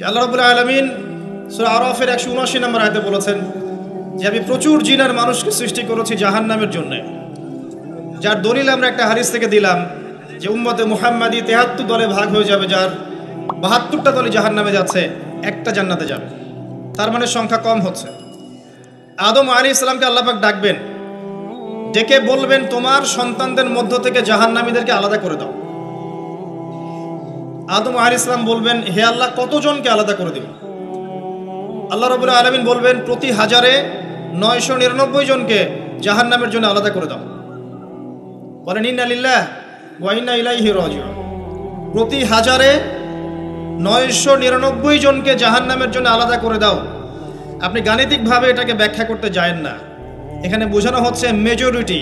আল্লাহ রাব্বুল আলামিন সূরা আরাফের 179 নম্বর আয়াতে বলেছেন যে আমি প্রচুর জিন আর মানুষকে সৃষ্টি করেছি জাহান্নামের জন্য, যার দলিল আমরা একটা হাদিস থেকে দিলাম যে উম্মতে মুহাম্মাদি 73 দলে ভাগ হয়ে যাবে, যার 72টা দলে জাহান্নামে যাচ্ছে, একটা জান্নাতে যাবে। তার মানে সংখ্যা কম হচ্ছে। আদম আলাইহিস সালামকে আল্লাহ পাক ডাকবেন, ডেকে বলবেন তোমার সন্তানদের মধ্য থেকে জাহান্নামীদেরকে আলাদা করে দাও। আদম আলাইহিস সালাম বলবেন হে আল্লাহ কতজনকে আলাদা করে দিব? আল্লাহ রাব্বুল আলামিন বলবেন প্রতি হাজারে 999 জনকে জাহান্নামের জন্য আলাদা করে দাও। বলেন ইন্না লিল্লাহি ওয়া ইন্না ইলাইহি রাজিউন। প্রতি হাজারে 999 জনকে জাহান্নামের জন্য আলাদা করে দাও। আপনি গাণিতিকভাবে এটাকে ব্যাখ্যা করতে যায়েন না, এখানে বোঝানো হচ্ছে মেজরিটি,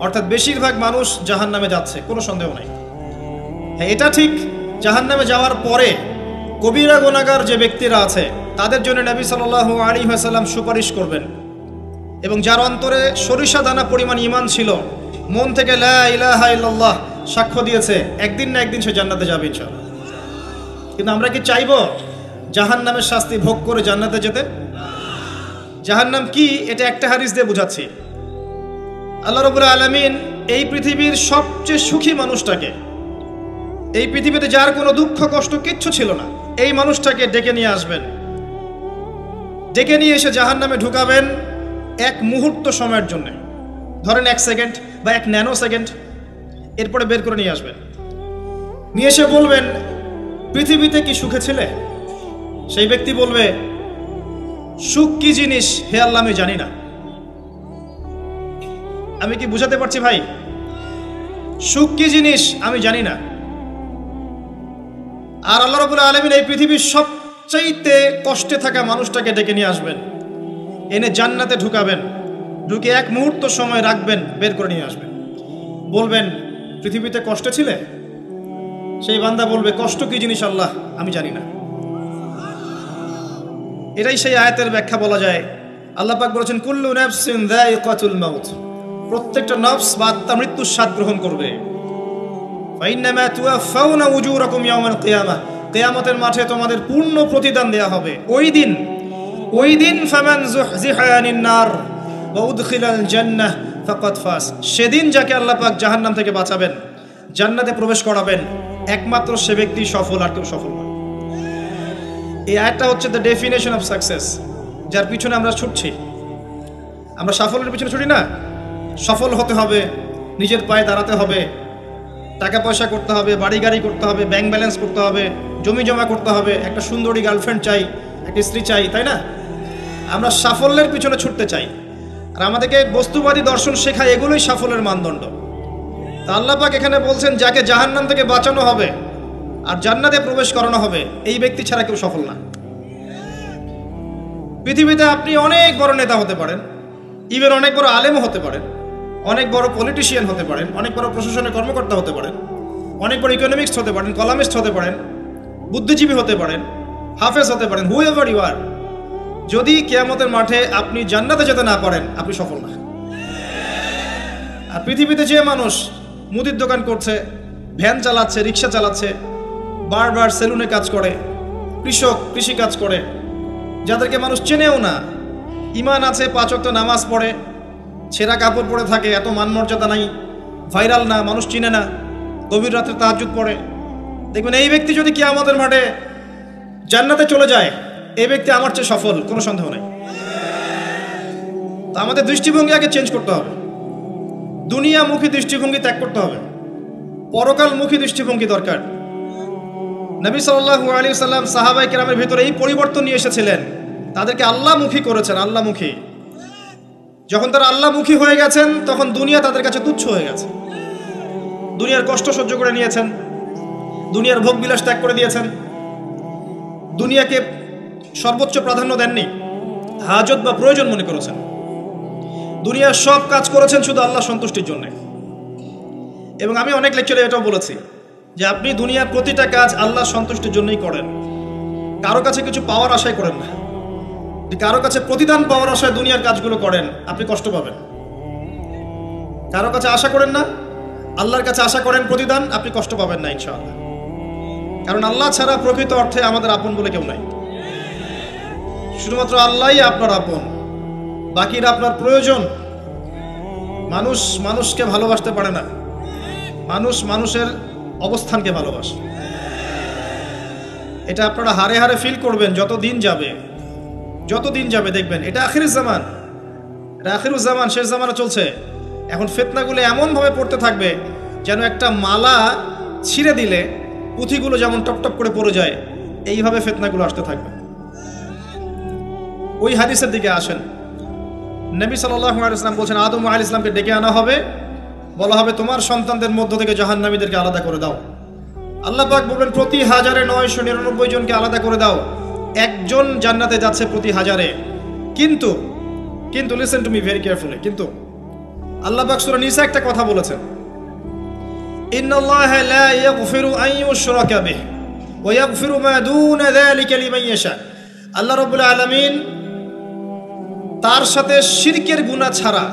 অর্থাৎ বেশিরভাগ মানুষ জাহান্নামে যাচ্ছে, কোনো সন্দেহ নাই। হ্যাঁ, এটা ঠিক, জাহান্নামে যাওয়ার পরে কবিরা গুনাহগার যে ব্যক্তিরা আছে তাদের জন্য নবী সাল্লাল্লাহু আলাইহি ওয়াসাল্লাম সুপারিশ করবেন, এবং যার অন্তরে সরিষা দানা পরিমাণ ঈমান ছিল, মন থেকে লা ইলাহা ইল্লাল্লাহ সাক্ষ্য দিয়েছে, একদিন না একদিন সে জান্নাতে যাবে ইনশাআল্লাহ। কিন্তু আমরা কি চাইবো জাহান্নামের শাস্তি ভোগ করে জান্নাতে যেতে? জাহান্নাম কি এটা একটা হাদিস দিয়ে বুঝাচ্ছি। আল্লাহ রাব্বুল আলামিন এই পৃথিবীর সবচেয়ে সুখী মানুষটাকে, এই পৃথিবীতে যার কোনো দুঃখ কষ্ট কিচ্ছু ছিল না, এই মানুষটাকে ডেকে নিয়ে আসবেন, ডেকে নিয়ে এসে জাহান্নামে ঢুকাবেন এক মুহূর্ত সময়ের জন্য, ধরেন 1 সেকেন্ড বা 1 ন্যানো সেকেন্ড, এরপরে বের করে নিয়ে আসবেন। নিয়ে এসে বলবেন পৃথিবীতে কি সুখে ছিলে? সেই ব্যক্তি বলবে সুখ কি জিনিস হে আল্লাহ আমি জানি না। আমি কি বুঝাতে পারছি ভাই? সুখ কি জিনিস আমি জানি না। আর আল্লাহ রাব্বুল আলামিন এই পৃথিবীর সবচাইতে কষ্টে থাকা মানুষটাকে ডেকে নিয়ে আসবেন, এনে জান্নাতে ঢুকাবেন, ঢুকে এক মুহূর্ত সময় রাখবেন, বের করে নিয়ে আসবেন। বলবেন পৃথিবীতে কষ্টে ছিলে? সেই বান্দা বলবে কষ্ট কি জিনিস আল্লাহ আমি জানি না। এটাই সেই আয়াতের ব্যাখ্যা বলা যায়। আল্লাহ পাক বলেছেন কুল্লু নাফসিন যায়িকাতুল মাউত, প্রত্যেকটা নফস বা আত্মা মৃত্যুর স্বাদ গ্রহণ করবে। ফাইন্নামা তুওয়াফাউনা উজুরাকুম ইয়াওমাল কিয়ামাহ, কিয়ামতের মাঠে তোমাদের পূর্ণ প্রতিদান দেয়া হবে। ওই দিন ফামান যুহজিহা আনিন নার ওয়া উদখিলাল জান্নাহ ফাকাদ ফাজ, সেদিন যাকে আল্লাহ পাক জাহান্নাম থেকে বাঁচাবেন, জান্নাতে প্রবেশ করাবেন, একমাত্র সে ব্যক্তি সফল, আর কেউ সফল নয়। এই আয়াতটা হচ্ছে দ্য ডেফিনেশন অফ সাকসেস, যার পিছনে আমরা ছুটছি। আমরা সাফল্যের পিছনে ছুটি না। সফল হতে হবে, নিজের পায়ে দাঁড়াতে হবে, টাকা পয়সা করতে হবে, বাড়ি গাড়ি করতে হবে, ব্যাংক ব্যালেন্স করতে হবে, জমি জমা করতে হবে, একটা সুন্দরী গার্লফ্রেন্ড চাই, একটা স্ত্রী চাই, তাই না? আমরা সাফল্যের পিছনে ছুটতে চাই, আর আমাদেরকে বস্তুবাদী দর্শন শেখায় এগুলোই সাফল্যের মানদণ্ড। তা আল্লাহ পাক এখানে বলছেন যাকে জাহান্নাম থেকে বাঁচানো হবে আর জান্নাতে প্রবেশ করানো হবে, এই ব্যক্তি ছাড়া কেউ সফল না। পৃথিবীতে আপনি অনেক বড় নেতা হতে পারেন, ইভেন অনেক বড় আলেমও হতে পারেন, অনেক বড় পলিটিশিয়ান হতে পারেন, অনেক বড় প্রশাসনের কর্মকর্তা হতে পারেন, অনেক বড় ইকোনমিক্স হতে পারেন, কলামিস্ট হতে পারেন, বুদ্ধিজীবী হতে পারেন, হাফেজ হতে পারেন, হুএভার ইউ আর, যদি কিয়ামতের মাঠে আপনি জান্নাতে যেতে না পারেন আপনি সফল না। আর পৃথিবীতে যে মানুষ মুদির দোকান করছে, ভ্যান চালাচ্ছে, রিক্সা চালাচ্ছে, বারবার সেলুনে কাজ করে, কৃষক কৃষি কাজ করে, যাদেরকে মানুষ চেনেও না, ঈমান আছে, 5 ওয়াক্ত নামাজ পড়ে, ছেঁড়া কাপড় পরে থাকে, এত মান মর্যাদা নাই, ভাইরাল না, মানুষ চিনে না, গভীর রাতে তাহাজ্জুদ পড়ে, দেখবেন এই ব্যক্তি যদি কিয়ামতের মাঠে জান্নাতে চলে যায়, এই ব্যক্তি আমার চেয়ে সফল, কোনো সন্দেহ নাই। তা আমাদের দৃষ্টিভঙ্গি আগে চেঞ্জ করতে হবে, দুনিয়ামুখী দৃষ্টিভঙ্গি ত্যাগ করতে হবে, পরকালমুখী দৃষ্টিভঙ্গি দরকার। নবী সাল্লাল্লাহু আলাইহি ওয়াসাল্লাম সাহাবায়ে কেরামের ভিতরে এই পরিবর্তন নিয়ে এসেছিলেন, তাদেরকে আল্লাহমুখী করেছেন, আল্লাহমুখী। যখন তারা আল্লাহমুখী হয়ে গেছেন তখন দুনিয়া তাদের কাছে তুচ্ছ হয়ে গেছে। দুনিয়ার কষ্ট সহ্য করে নিয়েছেন, দুনিয়ার ভোগ বিলাস ত্যাগ করে দিয়েছেন, দুনিয়াকে সর্বোচ্চ প্রাধান্য দেননি, হাজত বা প্রয়োজন মনে করেছেন, দুনিয়ার সব কাজ করেছেন শুধু আল্লাহ সন্তুষ্টির জন্য। এবং আমি অনেক লেকচারে এটাও বলেছি যে আপনি দুনিয়ার প্রতিটা কাজ আল্লাহ সন্তুষ্টির জন্যই করেন, কারো কাছে কিছু পাওয়ার আশায় করেন না। কারো কাছে প্রতিদান পাওয়ার আশায় দুনিয়ার কাজগুলো করেন, আপনি কষ্ট পাবেন। কারো কাছে আশা করেন না, আল্লাহর কাছে আশা করেন প্রতিদান, আপনি কষ্ট পাবেন না ইনশাআল্লাহ। কারণ আল্লাহ ছাড়া প্রকৃত অর্থে আমাদের আপন বলে কেউ নাই। শুধুমাত্র আল্লাহই আপনার আপন, বাকিরা আপনার প্রয়োজন। মানুষ মানুষকে ভালোবাসতে পারে না, মানুষ মানুষের অবস্থানকে ভালোবাসে। এটা আপনারা হারে হারে ফিল করবেন যত দিন যাবে দেখবেন এটা আখিরুজ জামান, এটা আখিরুজ জামান, শেষ জামানা চলছে। এখন ফিতনাগুলো এমনভাবে পড়তে থাকবে যেন একটা মালা ছিঁড়ে দিলে পুঁথিগুলো যেমন টপটপ করে পড়ে যায়, এইভাবে ফিতনাগুলো আসতে থাকবে। ওই হাদিসের দিকে আসেন। নবী সাল্লাল্লাহু আলাইহি ওয়াসাল্লাম বলেছেন, আদম আলাইহিস সালামকে ডেকে আনা হবে, বলা হবে তোমার সন্তানদের মধ্য থেকে জাহান্নামীদেরকে আলাদা করে দাও। আল্লাহ পাক বলবেন প্রতি 1999 জনকে আলাদা করে দাও, একজন জান্নাতে যাচ্ছে প্রতি 1000-এ। কিন্তু listen to me very carefully, কিন্তু আল্লাহ পাক সূরা নিসা একটা কথা বলেছেন, ইন্নাল্লাহা লা ইয়াগফিরু আন ইউশরাকা বিহি ওয়া ইয়াগফিরু মা দুনা যালিকা লিমান ইয়াশা। আল্লাহ রাব্বুল আলামিন তার সাথে শিরকের গুনাহ ছাড়া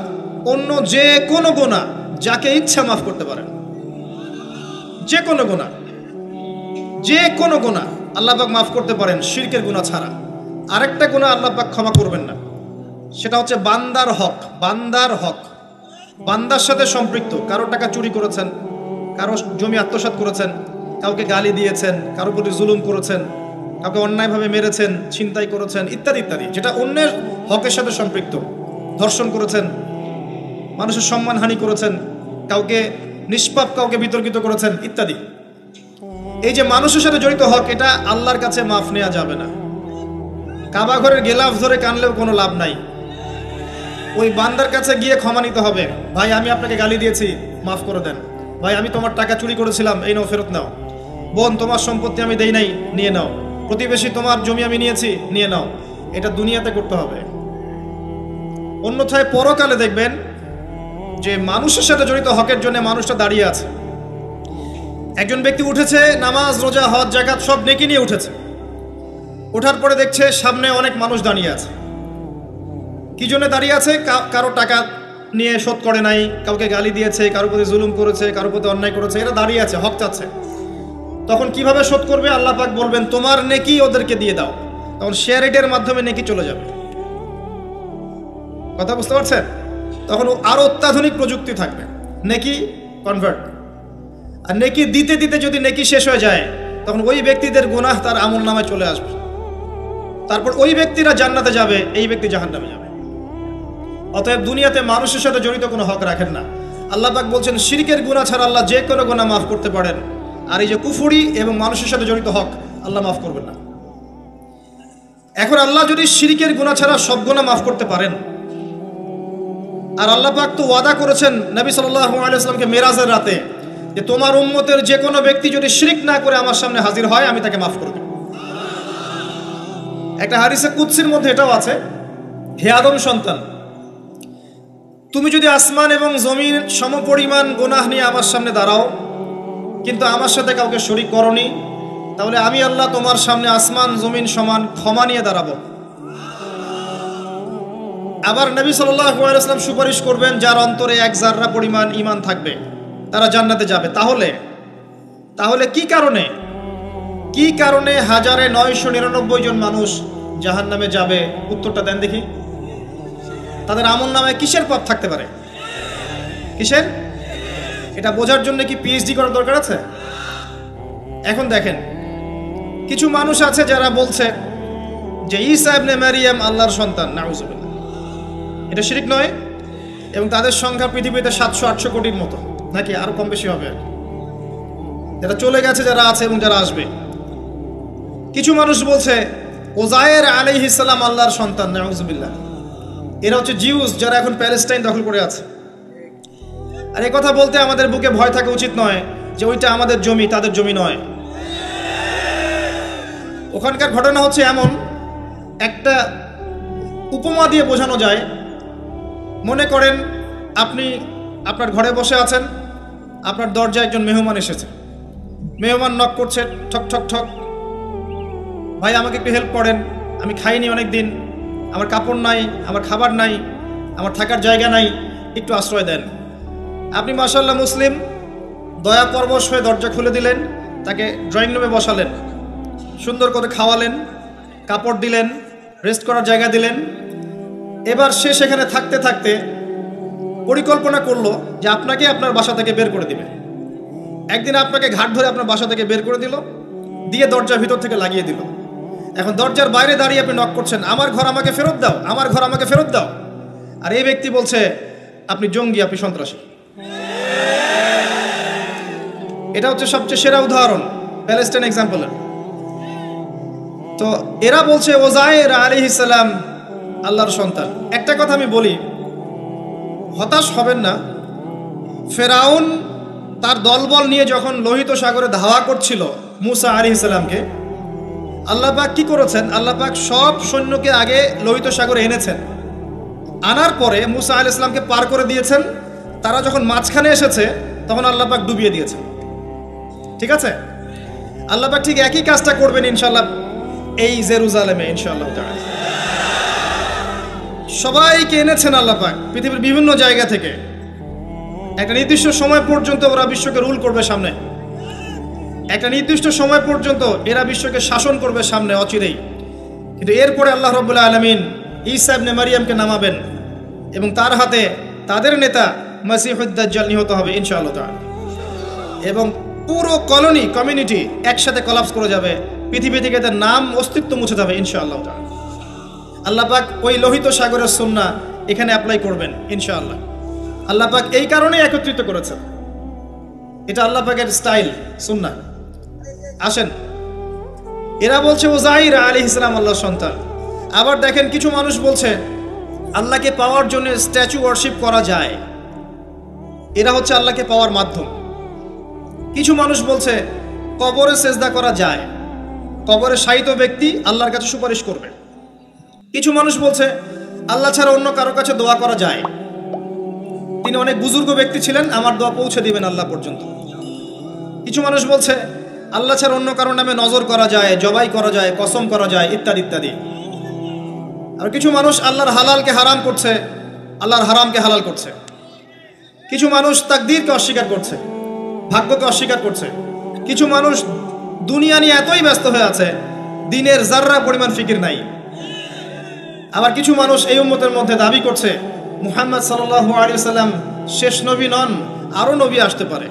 অন্য যে কোনো গুনাহ যাকে ইচ্ছা মাফ করতে পারেন। যে কোনো গুনাহ আল্লাহ পাক মাফ করতে পারেন শিরকের গুনাহ ছাড়া। আরেকটা গুনাহ আল্লাহ পাক ক্ষমা করবেন না, সেটা হচ্ছে বান্দার হক। বান্দার সাথে সম্পৃক্ত, কারো টাকা চুরি করেছেন, কারো জমি আত্মসাৎ করেছেন, কাউকে গালি দিয়েছেন, কারো প্রতি জুলুম করেছেন, কাউকে অন্যায়ভাবে মেরেছেন, ছিনতাই করেছেন, ইত্যাদি ইত্যাদি, যেটা অন্যের হকের সাথে সম্পৃক্ত। ধর্ষণ করেছেন, মানুষের সম্মানহানি করেছেন, কাউকে নিষ্পাপ কাউকে বিতর্কিত করেছেন, ইত্যাদি। এই যে মানুষের সাথে জড়িত হক, এটা আল্লাহর কাছে মাফ নেওয়া যাবে না। কাবা ঘরের গেলাফ ধরে কানলেও কোনো লাভ নাই। ওই বান্দার কাছে গিয়ে ক্ষমা নিতে হবে, ভাই আমি আপনাকে গালি দিয়েছি, মাফ করে দেন। ভাই আমি তোমার টাকা চুরি করেছিলাম, এই নাও ফেরত নাও। বোন তোমার সম্পত্তি আমি দেই নাই, নিয়ে নাও। প্রতিবেশী তোমার জমি আমি নিয়েছি, নিয়ে নাও। এটা দুনিয়াতে করতে হবে। অন্যথায় পরকালে দেখবেন যে মানুষের সাথে জড়িত হকের জন্য মানুষটা দাঁড়িয়ে আছে। একজন ব্যক্তি উঠেছে, নামাজ রোজা হজ জাকাত সব নেকি নিয়ে উঠেছে। ওঠার পরে দেখছে সামনে অনেক মানুষ দাঁড়িয়ে আছে। কি জন্য দাঁড়িয়ে আছে? কারো টাকা নিয়ে শোধ করে নাই, কাউকে গালি দিয়েছে, কারোর প্রতি জুলুম করেছে, কারোর প্রতি অন্যায় করেছে, এরা দাঁড়িয়ে আছে, হক চাচ্ছে। তখন কিভাবে শোধ করবে? আল্লাহ পাক বলবেন তোমার নেকি ওদেরকে দিয়ে দাও। তখন শেয়ার রেটের মাধ্যমে নেকি চলে যাবে। কথা বুঝতে পারছেন? তখন আরো অত্যাধুনিক প্রযুক্তি থাকবে, নেকি কনভার্ট। আর নেকি দিতে দিতে যদি নেকি শেষ হয়ে যায়, তখন ওই ব্যক্তিদের গুনাহ তার আমল নামায় চলে আসবে। তারপর ওই ব্যক্তিরা জান্নাতে যাবে, এই ব্যক্তি জাহান্নামে যাবে। অতএব দুনিয়াতে মানুষের সাথে জড়িত কোনো হক রাখেন না। আল্লাহ পাক বলছেন শিরকের গুনাহ ছাড়া আল্লাহ যে কোনো গুনাহ মাফ করতে পারেন। আর এই যে কুফরি এবং মানুষের সাথে জড়িত হক আল্লাহ মাফ করবেন না। এখন আল্লাহ যদি শিরকের গুনাহ ছাড়া সব গুনাহ মাফ করতে পারেন, আর আল্লাহ পাক তো ওয়াদা করেছেন নবী সাল্লাল্লাহু আলাইহি ওয়াসাল্লামকে মেরাজের রাতে যে তোমার উম্মতের যে কোনো ব্যক্তি যদি শিরক না করে আমার সামনে হাজির হয়, আমি তাকে মাফ করে দেব। একটা হাদিসে কুদসির মধ্যে এটাও আছে, হে আদম সন্তান, তুমি যদি আসমান এবং জমিন সমপরিমাণ গুনাহ নিয়ে আমার সামনে দাঁড়াও, কিন্তু আমার সাথে কাউকে শরীক করনি, তাহলে আমি আল্লাহ তোমার সামনে আসমান জমিন সমান ক্ষমা নিয়ে দাঁড়াবো। আবার নবী সাল্লাল্লাহু আলাইহি ওয়াসাল্লাম সুপারিশ করবেন যার অন্তরে এক জাররা পরিমাণ ঈমান থাকবে, তারা জান্নাতে যাবে। তাহলে কি কারণে 1999 জন মানুষ জাহান্নামে যাবে? উত্তরটা দেন দেখি। তাদের আমল নামায় কিসের পাপ থাকতে পারে? কিসের? এটা বোঝার জন্য কি পিএইচডি করার দরকার আছে? এখন দেখেন, কিছু মানুষ আছে যারা বলছে যে ঈসা ইবনে মারিয়াম আল্লাহর সন্তান, নাউযুবিল্লাহ। এটা শিরক নয়, এবং তাদের সংখ্যা পৃথিবীতে 700-800 কোটির মতো, নাকি আরো কম বেশি হবে, যারা চলে গেছে, যারা আছে এবং যারা আসবে। কিছু মানুষ বলছে ওজায়ের আলাইহিস সালাম আল্লাহর সন্তান, নাউযুবিল্লাহ। এরা হচ্ছে জিউস, যারা এখন প্যালেস্টাইন দখল করে আছে। আর এই কথা বলতে আমাদের বুকে ভয় থাকা উচিত নয় যে ওইটা আমাদের জমি, তাদের জমি নয়। ওখানকার ঘটনা হচ্ছে এমন, একটা উপমা দিয়ে বোঝানো যায়। মনে করেন আপনি আপনার ঘরে বসে আছেন, আপনার দরজায় একজন মেহমান এসেছে। মেহমান নক করছে, ঠক ঠক ঠক, ভাই আমাকে একটু হেল্প করেন, আমি খাইনি অনেক দিন, আমার কাপড় নাই, আমার খাবার নাই, আমার থাকার জায়গা নাই, একটু আশ্রয় দেন। আপনি মাশাআল্লাহ মুসলিম, দয়া পরবশ হয়ে দরজা খুলে দিলেন, তাকে ড্রয়িং রুমে বসালেন, সুন্দর করে খাওয়ালেন, কাপড় দিলেন, রেস্ট করার জায়গা দিলেন। এবার সে সেখানে থাকতে থাকতে পরিকল্পনা করলো যে আপনাকে আপনার বাসা থেকে বের করে দিবে। একদিন আপনাকে ঘাট ধরে আপনার বাসা থেকে বের করে দিল, দিয়ে দরজার ভিতর থেকে লাগিয়ে দিল। এখন দরজার বাইরে দাঁড়িয়ে আপনি নক করছেন, আমার ঘর আমাকে ফেরত দাও, আমার ঘর আমাকে ফেরত দাও। আর এই ব্যক্তি বলছে আপনি জঙ্গি, আপনি সন্ত্রাসী। এটা হচ্ছে সবচেয়ে সেরা উদাহরণ প্যালেস্টাইন এক্সাম্পলের। তো এরা বলছে ওজাইর আলাইহিস সালাম আল্লাহর সন্তান। একটা কথা আমি বলি, হতাশ হবেন না। ফেরাউন তার দলবল নিয়ে যখন লোহিত সাগরে ধাওয়া করছিল মুসা আলাইহিস সালামকে, আল্লাহ পাক কি করেছেন? আল্লাহ পাক সব সৈন্যকে আগে লোহিত সাগরে এনেছেন, আনার পরে মুসা আলাইহিস সালামকে পার করে দিয়েছেন। তারা যখন মাঝখানে এসেছে তখন আল্লাহ পাক ডুবিয়ে দিয়েছেন। ঠিক আছে, আল্লাহ পাক ঠিক একই কাজটা করবেন ইনশাআল্লাহ এই জেরুজালেমে ইনশাআল্লাহ তাআলা। সবাইকে এনেছেন আল্লাহ পাক পৃথিবীর বিভিন্ন জায়গা থেকে। একটা নির্দিষ্ট সময় পর্যন্ত ওরা বিশ্বকে রুল করবে সামনে, একটা নির্দিষ্ট সময় পর্যন্ত এরা বিশ্বকে শাসন করবে সামনে অচিরেই। কিন্তু এরপরে আল্লাহ রাব্বুল আলামিন ঈসা ইবনে মারিয়ামকে নামাবেন এবং তার হাতে তাদের নেতা মাসিহুদ দাজ্জাল নিহত হবে ইনশাআল্লাহ তাআলা। এবং পুরো কমিউনিটি একসাথে কলাপস করে যাবে, পৃথিবী থেকে তার নাম অস্তিত্ব মুছে যাবে ইনশাআল্লাহ তাআলা। আল্লাহ পাক ওই লোহিত সাগরের সুন্নাহ এখানে অ্যাপ্লাই করবেন ইনশাআল্লাহ। আল্লাহ পাক এই কারণেই একত্রিত করেছেন, এটা আল্লাহ পাকের স্টাইল সুন্নাহ। আসেন, এরা বলছে ওজাইর আলাইহিস সালাম আল্লাহর সন্তান। আবার দেখেন কিছু মানুষ বলছে আল্লাহকে পাওয়ার জন্য স্ট্যাচু ওয়ার্শিপ করা যায়, এরা হচ্ছে আল্লাহকে পাওয়ার মাধ্যম। কিছু মানুষ বলছে কবরে সেজদা করা যায়, কবরে শায়িত ব্যক্তি আল্লাহর কাছে সুপারিশ করবে। কিছু মানুষ বলছে আল্লাহ ছাড়া অন্য কারো কাছে দোয়া করা যায়, তিনি অনেক বুজুর্গ ব্যক্তি ছিলেন, আমার দোয়া পৌঁছে দিবেন আল্লাহ পর্যন্ত। কিছু মানুষ বলছে আল্লাহ ছাড়া অন্য কারোর নামে নজর করা যায়, জবাই করা যায়, কসম করা যায়, ইত্যাদি ইত্যাদি। আর কিছু মানুষ আল্লাহর হালালকে হারাম করছে, আল্লাহর হারামকে হালাল করছে। কিছু মানুষ তাকদীরকে অস্বীকার করছে, ভাগ্যকে অস্বীকার করছে। কিছু মানুষ দুনিয়া নিয়ে এতই ব্যস্ত হয়ে আছে, দিনের জাররা পরিমাণ ফিকির নাই। আবার কিছু মানুষ এই উম্মতের মধ্যে দাবি করছে মুহাম্মদ সাল্লাল্লাহু আলাইহি সাল্লাম শেষ নবী নন, আরও নবী আসতে পারে,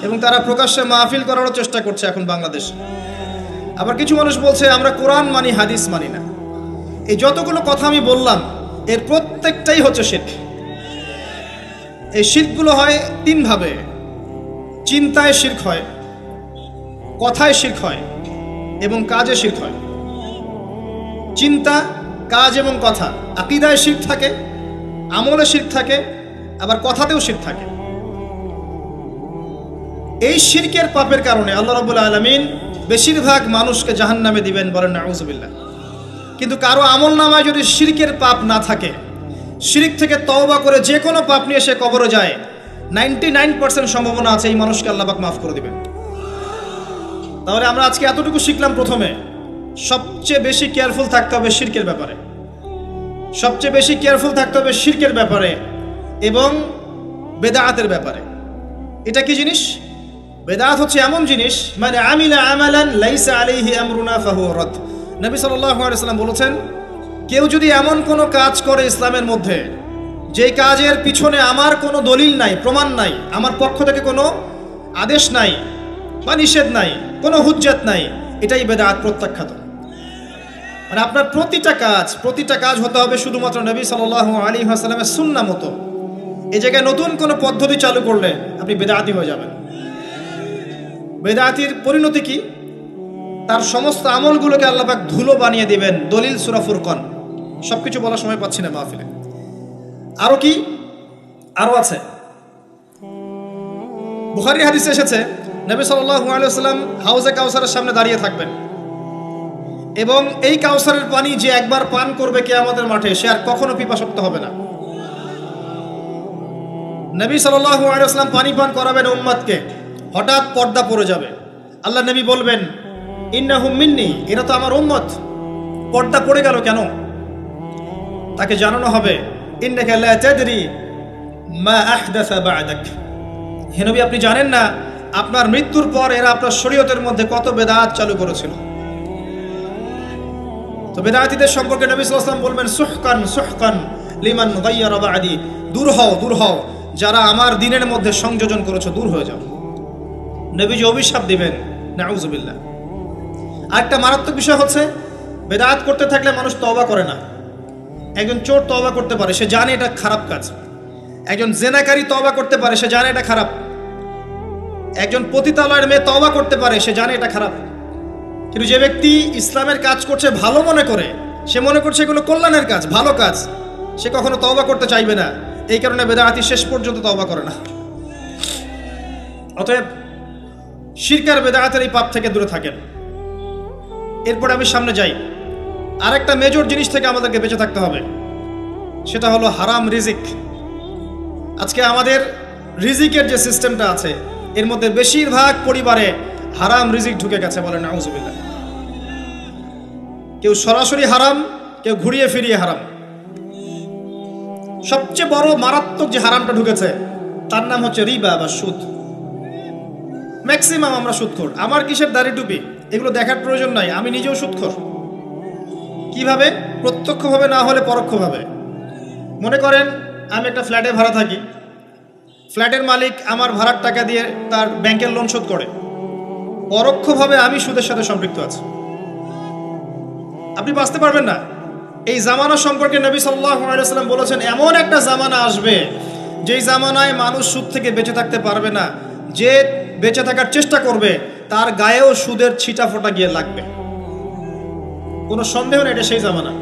এবং তারা প্রকাশ্যে মাহফিল করারও চেষ্টা করছে এখন বাংলাদেশে। আবার কিছু মানুষ বলছে আমরা কোরআন মানি, হাদিস মানি না। এই যতগুলো কথা আমি বললাম এর প্রত্যেকটাই হচ্ছে শিরক। এই শিরকগুলো হয় তিন ভাবে: চিন্তায় শিরক হয়, কথায় শিরক হয় এবং কাজে শিরক হয়। চিন্তা, কাজ এবং কথা, আকীদায় শিরক থাকে, আমলে শিরক থাকে, আবার কথাতেও শিরক থাকে। এই শিরকের পাপের কারণে আল্লাহ রাব্বুল আলামিন বেশিরভাগ মানুষকে জাহান্নামে দিবেন, বলেন নাউযুবিল্লাহ। কিন্তু কারো আমল নামায় যদি শিরকের পাপ না থাকে, শিরক থেকে তওবা করে যে কোনো পাপ নিয়ে সে কবরে যায়, 99% সম্ভাবনা আছে এই মানুষকে আল্লাহ পাক মাফ করে দিবেন। তাহলে আমরা আজকে এতটুকু শিখলাম, প্রথমে সবচেয়ে বেশি কেয়ারফুল থাকতে হবে শিরকের ব্যাপারে, সবচেয়ে বেশি কেয়ারফুল থাকতে হবে শিরকের ব্যাপারে এবং বেদাআতের ব্যাপারে। এটা কি জিনিস? বেদাআত হচ্ছে এমন জিনিস, মানে আমিলা আমালান লাইসা আলাইহি আমরুনা ফাহুয়া রাদ। নবী সাল্লাল্লাহু আলাইহি ওয়াসাল্লাম বলেছেন, কেউ যদি এমন কোনো কাজ করে ইসলামের মধ্যে যেই কাজের পিছনে আমার কোনো দলিল নাই, প্রমাণ নাই, আমার পক্ষ থেকে কোনো আদেশ নাই বা নিষেধ নাই, কোনো হুজ্জাত নাই, এটাই বেদাআত, প্রত্যাখ্যাত। মানে আপনার প্রতিটা কাজ হতে হবে শুধুমাত্র নবী সাল্লাল্লাহু আলাইহি ওয়াসাল্লামের সুন্নাহ মতো। এই জায়গায় নতুন কোনো পদ্ধতি চালু করলে আপনি বেদাআতি হয়ে যাবেন। বেদাআতির পরিণতি কি? তার সমস্ত আমলগুলোকে আল্লাহ পাক ধুলো বানিয়ে দিবেন। দলিল সূরা ফুরকান, সবকিছু বলার সময় পাচ্ছি না মাহফিলে। আরো কি? আরো আছে। বুখারী হাদিসে এসেছে নবী সাল্লাল্লাহু আলাইহি ওয়াসাল্লাম হাউজে কাউসারের সামনে দাঁড়িয়ে থাকবেন এবং এই কাউসারের পানি যে একবার পান করবে কিয়ামতের মাঠে, সে আর কখনো পিপাসার্ত হবে না। নবী সাল্লাল্লাহু আলাইহি ওয়াসাল্লাম পানি পান করাবেন উম্মতকে, হঠাৎ পর্দা পড়ে যাবে। আল্লাহ নবী বলবেন ইন্নাহুম মিন্নি, এরা তো আমার উম্মত। পর্দা পড়ে গেল কেন? তাকে জানানো হবে ইন্নাকা লা তাদরি মা আহদাসা বা'দাক, হে নবী আপনি জানেন না আপনার মৃত্যুর পর এরা আপনার শরীয়তের মধ্যে কত বেদাত চালু করেছিল। তো বেদাতীদের সম্পর্কে নবী সাল্লাল্লাহু আলাইহি ওয়াসাল্লাম বলবেন সুহকান সুহকান লিমান গায়্যারা বা'দি, দূর হও যারা আমার দ্বীনের মধ্যে সংযোজন করেছো, দূর হয়ে যাও। নবীজি অভিশাপ দিবেন, নাউযুবিল্লাহ। আরেকটা মারাত্মক বিষয় হচ্ছে বেদাত করতে থাকলে মানুষ তওবা করে না। একজন চোর তওবা করতে পারে, সে জানে এটা খারাপ কাজ। একজন জেনাকারী তওবা করতে পারে, সে জানে এটা খারাপ। একজন পতিতালয়ের মেয়ে তওবা করতে পারে, সে জানে এটা খারাপ। কিন্তু যে ব্যক্তি ইসলামের কাজ করছে ভালো মনে করে, সে মনে করছে এগুলো কল্যাণের কাজ, ভালো কাজ, সে কখনো তওবা করতে চাইবে না। এই কারণে বেদাতি শেষ পর্যন্ত তওবা করে না। অতএব শিরক আর বেদাতের এই পাপ থেকে দূরে থাকেন। এরপর আমি সামনে যাই। আরেকটা মেজর জিনিস থেকে আমাদেরকে বেঁচে থাকতে হবে, সেটা হলো হারাম রিজিক। আজকে আমাদের রিজিকের যে সিস্টেমটা আছে, এর মধ্যে বেশিরভাগ পরিবারে হারাম রিজিক ঢুকে গেছে, বলে নাউযুবিল্লাহ। কেউ সরাসরি হারাম, কেউ ঘুরিয়ে ফিরিয়ে হারাম। সবচেয়ে বড় মারাত্মক যে হারামটা ঢুকেছে তার নাম হচ্ছে রিবা বা সুদ। ম্যাক্সিমাম আমরা সুদখোর। আমার কিসের দাড়ি টুপি এগুলো দেখার প্রয়োজন নাই, আমি নিজেও সুদখোর। কিভাবে? প্রত্যক্ষভাবে না হলে পরোক্ষভাবে। মনে করেন আমি একটা ফ্ল্যাটে ভাড়া থাকি, ফ্ল্যাটের মালিক আমার ভাড়ার টাকা দিয়ে তার ব্যাংকের লোন শোধ করে, পরোক্ষভাবে আমি সুদের সাথে সম্পৃক্ত আছি। আপনি বাঁচতে পারবেন না। এই জামানা সম্পর্কে নবী সাল্লাল্লাহু আলাইহি ওয়াসাল্লাম বলেছেন, এমন একটা জামানা আসবে যেই জামানায় মানুষ সুদ থেকে বেঁচে থাকতে পারবে না। যে বেঁচে থাকার চেষ্টা করবে তার গায়েও সুদের ছিটা ফোটা গিয়ে লাগবে, কোনো সন্দেহ নেই, এটা সেই জামানা।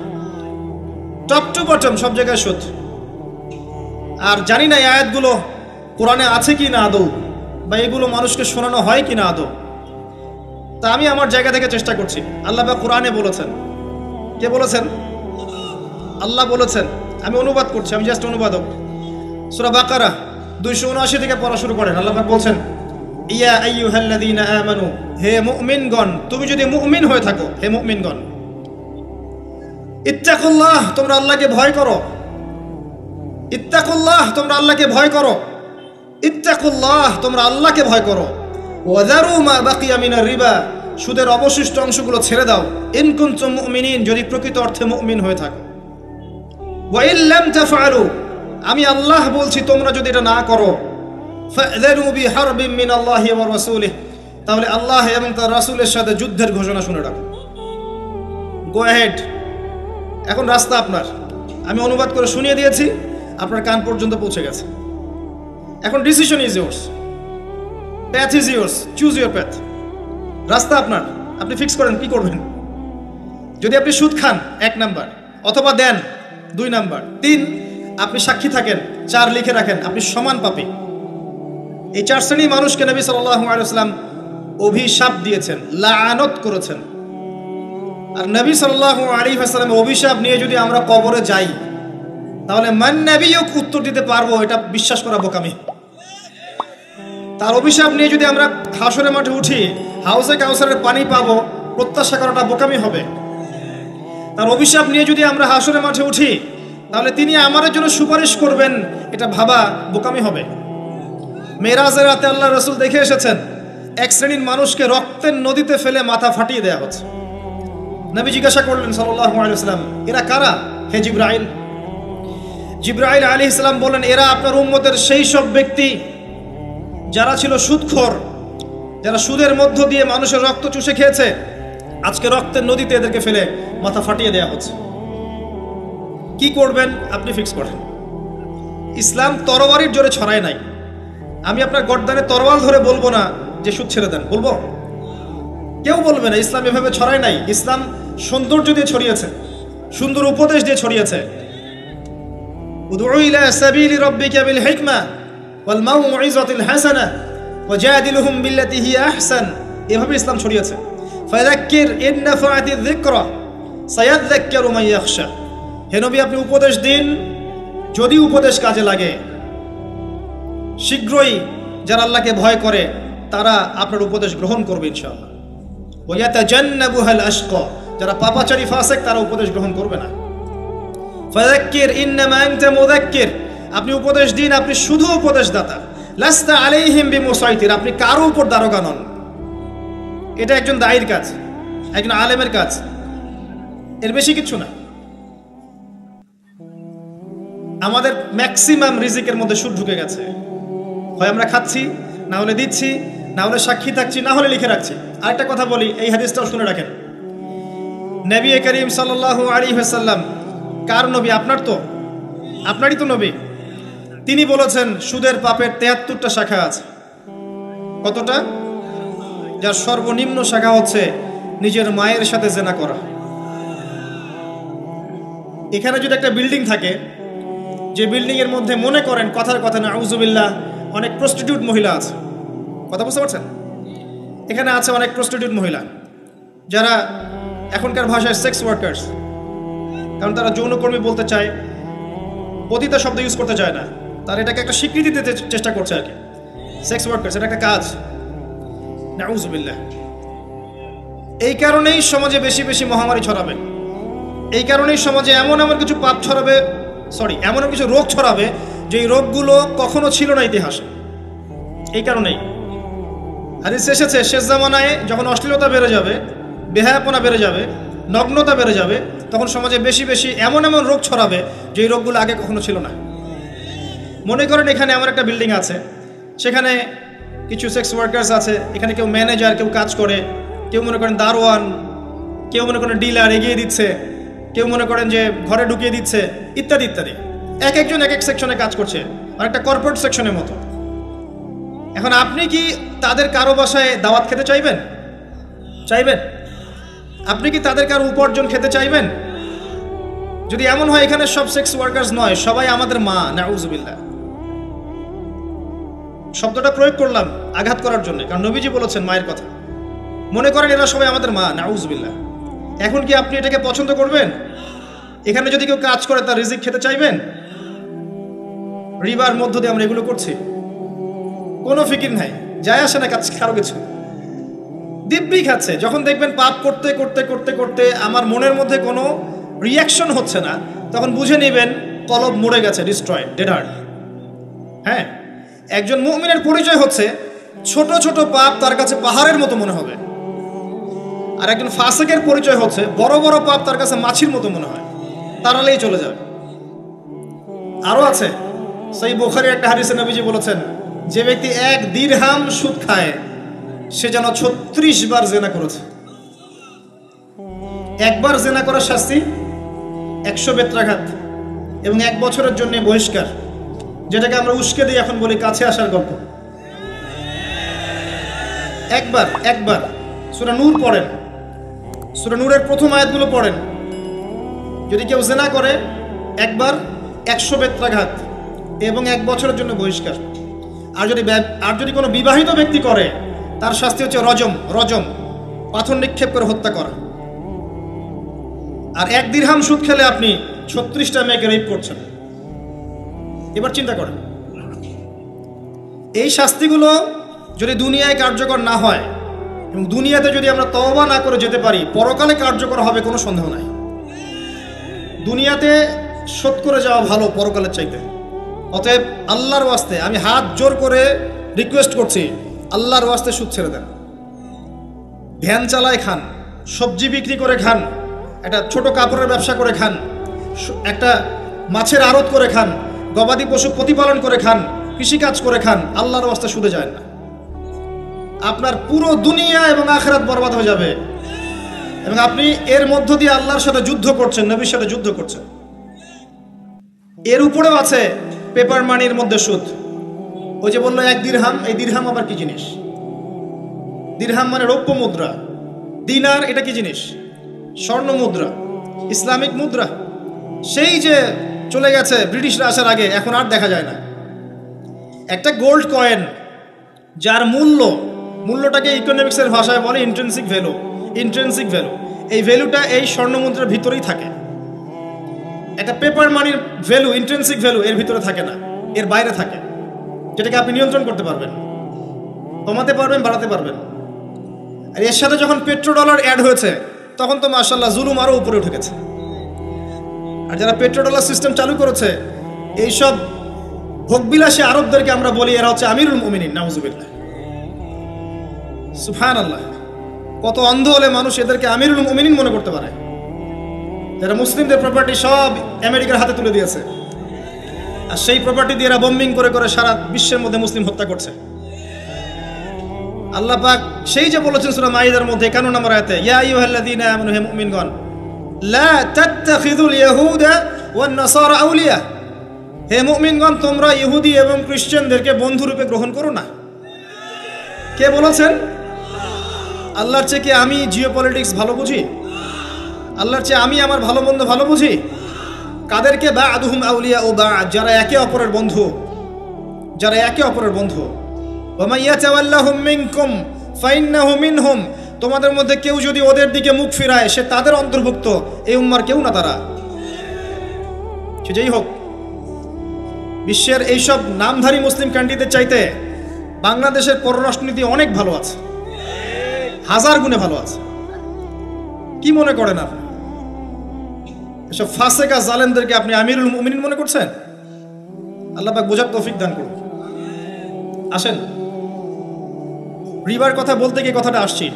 টপ টু বটম সব জায়গায় সুদ। আর জানি না এই আয়াতগুলো কোরআনে আছে কি না আদৌ, বা এগুলো মানুষকে শোনানো হয় কি না আদৌ। তা আমি আমার জায়গা থেকে চেষ্টা করছি। আল্লাহ পাক কোরআনে বলেছেন, কে বলেছেন? আল্লাহ বলেছেন। আমি অনুবাদ করছি, আমি জাস্ট অনুবাদক। সূরা বাকারা 279 থেকে পড়া শুরু করেন। আল্লাহ পাক বলছেন, ইয়া আইয়ুহাল্লাযীনা আমানু, হে মুমিনগণ, তুমি যদি মুমিন হয়ে থাকো, হে মুমিনগণ, ইত্তাকুল্লাহ, তোমরা আল্লাহকে ভয় করো। ইত্তাকুল্লাহ, তোমরা আল্লাহকে ভয় করো। ইত্তাকুল্লাহ, তোমরা আল্লাহকে ভয় করো। ওয়াযারু মা বাকিয়া মিনার রিবা, সুদের অবশিষ্ট অংশগুলো ছেড়ে দাও। ইন কুনতুম মুমিনিন, যদি প্রকৃত অর্থে মুমিন হয়ে থাকো। ওয়া ইন লাম তাফআলু, আমি আল্লাহ বলছি তোমরা যদি এটা না করো, ফাযরু বিহারবিন মিনাল্লাহি ওয়া রাসূলিহি, তাহলে আল্লাহ এবং তার রাসূলের সাথে যুদ্ধের ঘোষণা শুনে রাখো। গো অ্যাহেড, এখন রাস্তা আপনার। আমি অনুবাদ করে শুনিয়ে দিয়েছি, আপনার কান পর্যন্ত পৌঁছে গেছে। এখন decision is yours, path is yours, choose your path. রাস্তা আপনার, আপনি ফিক্স করেন কি করবেন। যদি আপনি সুদ খান 1 নাম্বার, অথবা দেন 2 নাম্বার, 3 আপনি সাক্ষী থাকেন, 4 লিখে রাখেন, আপনি সমান পাপী। এই 4 শ্রেণীর মানুষকে নবী সাল্লাল্লাহু আলাইহি ওয়াসাল্লাম অভিশাপ দিয়েছেন, লাআনত করেছেন। আর নবী সাল্লাল্লাহু আলাইহি ওয়াসাল্লামের অভিশাপ নিয়ে যদি আমরা কবরে যাই, তাহলে মান নবিয়ুক উত্তর দিতে পারবো, এটা বিশ্বাস করা বোকামি। তার অভিশাপ নিয়ে যদি আমরা হাসরের মাঠে উঠি, হাউজে কাউসারের পানি পাবো, প্রত্যাশা করাটা বোকামি হবে। তার অভিশাপ নিয়ে যদি আমরা হাসরের মাঠে উঠি, তাহলে তিনি আমাদের জন্য সুপারিশ করবেন, এটা ভাবা বোকামি হবে। মেরাজের রাতে আল্লাহ রাসূল দেখে এসেছেন, এক শ্রেণীর মানুষকে রক্তের নদীতে ফেলে মাথা ফাটিয়ে দেওয়া হচ্ছে। নবী জিজ্ঞাসা করলেন সাল্লাল্লাহু আলাইহি ওয়াসাল্লাম, এরা কারা হে জিবরাইল? জিবরাইল আলাইহিস সালাম বলেন, এরা আপনার উম্মতের সেই সব ব্যক্তি যারা ছিল সুদখোর, যারা সুদের মধ্য দিয়ে মানুষের রক্ত চুষে খেয়েছে। আজকে রক্তের নদীতে এদেরকে ফেলে মাথা ফাটিয়ে দেওয়া হচ্ছে। কি করবেন আপনি ফিক্স করেন। ইসলাম তরবারির জোরে ছড়ায় নাই। আমি আপনার গর্দানে তরোয়াল ধরে বলবো না যে সুদ ছেড়ে দেন, বলবো? কেউ বলবে না। ইসলাম এভাবে ছড়ায় নাই। ইসলাম সৌন্দর্য দিয়ে ছড়িয়েছে, সুন্দর উপদেশ দিয়ে ছড়িয়েছে। উদউ ইলা সাবিলি রাব্বিকা বিল হিকমা ওয়াল মাউইযাতিল হাসানাহ ওয়াজাদিলহুম বিল্লাতী হিয়া আহসান, এভাবে ইসলাম ছড়িয়েছে। ফাযাক্কির ইন নাফাআতিয যিকরা সায়াযাক্কারু মান ইয়াখশা, হে নবী আপনি উপদেশ দিন, যদি উপদেশ কাজে লাগে। শীঘ্রই যারা আল্লাহকে ভয় করে তারা আপনার উপদেশ গ্রহণ করবে ইনশাআল্লাহ। ওয়া ইয়াতাজান্নাবুহাল আশকা, যারা পাপাচারী ফাসিক তারা উপদেশ গ্রহণ করবে না। ফাযাক্কির ইন্নামা আনতা মুযাক্কির, আপনি উপদেশ দিন, আপনি শুধু উপদেশদাতা। লাস্তা আলাইহিম বিমুসাইতির, আপনি কারো উপর দারোগা নন। এটা একজন দায়ীর কাজ, একজন আলেমের কাজ, এর বেশি কিছু না। আমাদের ম্যাক্সিমাম রিজিকের মধ্যে সুদ ঢুকে গেছে। হয় আমরা খাচ্ছি, না হলে দিচ্ছি, না হলে সাক্ষী থাকছি, না হলে লিখে রাখছি। আরেকটা কথা বলি, এই হাদিসটাও শুনে রাখেন। নবী করিম সাল্লাল্লাহু আলাইহি ওয়াসাল্লাম কার নবী? আপনার তো, আপনারই তো নবী। তিনি বলেছেন সুদের পাপের 73টা শাখা আছে। কতটা? যার সর্বনিম্ন শাখা হচ্ছে নিজের মায়ের সাথে জেনা করা। এখানে যদি একটা বিল্ডিং থাকে, যে বিল্ডিং এর মধ্যে মনে করেন কথার কথা না আউযুবিল্লাহ অনেক প্রস্টিটিউট মহিলা আছে, কথা বুঝতে পারছেন? এখানে আছে অনেক প্রস্টিটিউট মহিলা, যারা এখনকার ভাষায় সেক্স ওয়ার্কার্স, কারণ তারা যৌনকর্মী বলতে চায়, পতিতা শব্দ ইউজ করতে চায় না, তারা এটাকে একটা স্বীকৃতি দিতে চেষ্টা করছে আর কি। সেক্স ওয়ার্কার্স এটা একটা কাজ, নাউযুবিল্লাহ। এই কারণেই সমাজে বেশি বেশি মহামারী ছড়াবে, এই কারণেই সমাজে এমন কিছু পাপ ছড়াবে, এমন কিছু রোগ ছড়াবে যে এই রোগগুলো কখনো ছিল না ইতিহাসে। এই কারণেই হাদিসে এসেছে শেষ জামানায় যখন অশ্লীলতা বেড়ে যাবে, বেহায়াপনা বেড়ে যাবে, নগ্নতা বেড়ে যাবে, তখন সমাজে বেশি বেশি এমন রোগ ছড়াবে যে এই রোগগুলো আগে কখনো ছিল না। মনে করেন এখানে এমন একটা বিল্ডিং আছে, সেখানে কিছু সেক্স ওয়ার্কার্স আছে, এখানে কেউ ম্যানেজার, কেউ কাজ করে, কেউ মনে করেন দারোয়ান, কেউ মনে করেন ডিলার এগিয়ে দিচ্ছে, কেউ মনে করেন যে ঘরে ঢুকিয়ে দিচ্ছে, ইত্যাদি ইত্যাদি। এক একজন এক এক সেকশনে কাজ করছে, আর একটা কর্পোরেট সেকশনের মতো। এখন আপনি কি তাদের কারো বাসায় দাওয়াত খেতে চাইবেন? চাইবেন? আপনি কি তাদের কারো উপার্জন খেতে চাইবেন? যদি এমন হয় এখানে সব সেক্স ওয়ার্কার্স নয়, সবাই আমাদের মা, নাউযুবিল্লাহ। শব্দটা প্রয়োগ করলাম আঘাত করার জন্য, কারণ নবীজি বলেছেন মায়ের কথা। মনে করেন এরা সবাই আমাদের মা, নাউযুবিল্লাহ। এখন কি আপনি এটাকে পছন্দ করবেন? এখানে যদি কেউ কাজ করে তার রিজিক খেতে চাইবেন? রিবার মধ্য দিয়ে আমরা এগুলো করছি, কোনো ফিকির নাই, যায় আসে না কারো কিছু, দিব্যি খাচ্ছে। যখন দেখবেন পাপ করতে করতে করতে করতে আমার মনের মধ্যে কোনো রিয়াকশন হচ্ছে না, তখন বুঝে নেবেন কলব মরে গেছে, ডিস্ট্রয়েড, ডেড হার্ট। হ্যাঁ, একজন মুমিনের পরিচয় হচ্ছে ছোট ছোট পাপ তার কাছে পাহাড়ের মতো মনে হবে, আর একজন ফাসিকের পরিচয় হচ্ছে বড় বড় পাপ তার কাছে মাছির মতো মনে হয়, তাড়ালেই চলে যাবে। আরো আছে, সহিহ বুখারীর একটা হাদিসে নবীজি বলেছেন, যে ব্যক্তি 1 দিরহাম সুদ খায় সে যেন 36 বার জেনা করেছে। একবার জেনা করার শাস্তি 100 বেত্রাঘাত এবং 1 বছরের জন্য বহিষ্কার, যেটাকে আমরা উস্কে দিই এখন বলি কাছে আসার গল্প। একবার সূরা নূর পড়েন, সূরা নূরের প্রথম আয়াতগুলো পড়েন। যদি কেউ জেনা করে একবার 100 বেত্রাঘাত এবং 1 বছরের জন্য বহিষ্কার। আর যদি কোনো বিবাহিত ব্যক্তি করে তার শাস্তি হচ্ছে রজম, পাথর নিক্ষেপ করে হত্যা করা। আর 1 দিরহাম সুদ খেলে আপনি 36টা মেয়েকে রেপ করছেন। এবার চিন্তা করেন, এই শাস্তিগুলো যদি দুনিয়ায় কার্যকর না হয় এবং দুনিয়াতে যদি আমরা তওবা না করে যেতে পারি, পরকালে কার্যকর হবে কোনো সন্দেহ নাই। দুনিয়াতে শোধ করে যাওয়া ভালো পরকালের চাইতে। অতএব আল্লাহর ওয়াস্তে আমি হাত জোর করে রিকোয়েস্ট করছি, আল্লাহর ওয়াস্তে সুদ ছেড়ে দেন। ভ্যান চালায় খান, সবজি বিক্রি করে খান, একটা ছোট কাপড়ের ব্যবসা করে খান, একটা মাছের আড়ত করে খান, গবাদি পশু প্রতিপালন করে খান, কৃষিকাজ করে খান, আল্লাহর ওয়াস্তে সুদে যায় না। আপনার পুরো দুনিয়া এবং আখিরাত বরবাদ হয়ে যাবে এবং আপনি এর মধ্য দিয়ে আল্লাহর সাথে যুদ্ধ করছেন, নবীর সাথে যুদ্ধ করছেন। এর উপরেও আছে পেপার মানির মধ্যে সুদ। ওই যে বললো 1 দিরহাম, এই দিরহাম আবার কি জিনিস? দিরহাম মানে রৌপ্য মুদ্রা। দিনার এটা কি জিনিস? স্বর্ণ মুদ্রা, ইসলামিক মুদ্রা। সেই যে চলে গেছে ব্রিটিশরা আসার আগে, এখন আর দেখা যায় না। একটা গোল্ড কয়েন যার মূল্যটাকে ইকোনমিক্সের ভাষায় বলে ইন্ট্রিনসিক ভ্যালু। এই ভ্যালুটা এই স্বর্ণ মুদ্রার ভিতরেই থাকে। একটা পেপার মানির ভ্যালু, ইন্ট্রিনসিক ভ্যালু এর ভিতরে থাকে না, এর বাইরে থাকে, যেটাকে আপনি নিয়ন্ত্রণ করতে পারবেন, কমাতে পারবেন, বাড়াতে পারবেন। আর এর সাথে যখন পেট্রো ডলার অ্যাড হয়েছে তখন তো মাশাআল্লাহ জুলুম আরও উপরে উঠে গেছে। আর যারা পেট্রো ডলার সিস্টেম চালু করেছে, এইসব ভোগবিলাসী আরবদেরকে আমরা বলি এরা হচ্ছে আমিরুল মুমিনিন, নাউজুবিল্লাহ, সুবহানাল্লাহ। কত অন্ধ হলে মানুষ এদেরকে আমিরুল মুমিনিন মনে করতে পারে, যারা মুসলিমদের প্রপার্টি সব আমেরিকার হাতে তুলে দিয়েছে, আর সেই প্রপার্টি দিয়ে এরা বম্বিং করে করে সারা বিশ্বের মধ্যে মুসলিম হত্যা করছে। আল্লাহ পাক সেই যে বলেছেন সূরা মাইদার মধ্যে 51 নম্বর আয়াতে, ইয়া আইয়ুহাল্লাযীনা আমানু হে মুমিনগণ, লা তাত্তাখিযুল ইয়াহুদা ওয়ান নাসারা আউলিয়া, হে মুমিনগণ তোমরা ইহুদি এবং খ্রিস্টানদেরকে বন্ধুরূপে গ্রহণ করো না। কে বলেছেন? আল্লাহর চেয়ে কি আমি জিওপলিটিক্স ভালো বুঝি? আল্লাহর চেয়ে আমি আমার ভালো মন্দ ভালো বুঝি? কাদেরকে? বা'দুহুম আউলিয়া ও বা'দ, যারা একে অপরের বন্ধু, যারা একে অপরের বন্ধু। ওয়া মান ইয়াতাওয়াল্লাহুম মিনকুম ফাইন্নাহু মিনহুম, তোমাদের মধ্যে কেউ যদি ওদের দিকে মুখ ফিরায় সে তাদের অন্তর্ভুক্ত, এই উম্মার কেউ না তারা। সে যেই হোক, বিশ্বের এইসব নামধারী মুসলিম কান্ট্রিদের চাইতে বাংলাদেশের পররাষ্ট্রনীতি অনেক ভালো আছে, হাজার গুণে ভালো আছে। কি মনে করেন আপনি? এসব ফাসেকা জালেমদেরকে আপনি আমিরুল মুমিনিন মনে করছেন? আল্লাহ পাক বোঝার তৌফিক দান করুন। আসেন, রিবার কথা বলতে গিয়ে কথাটা আসছি,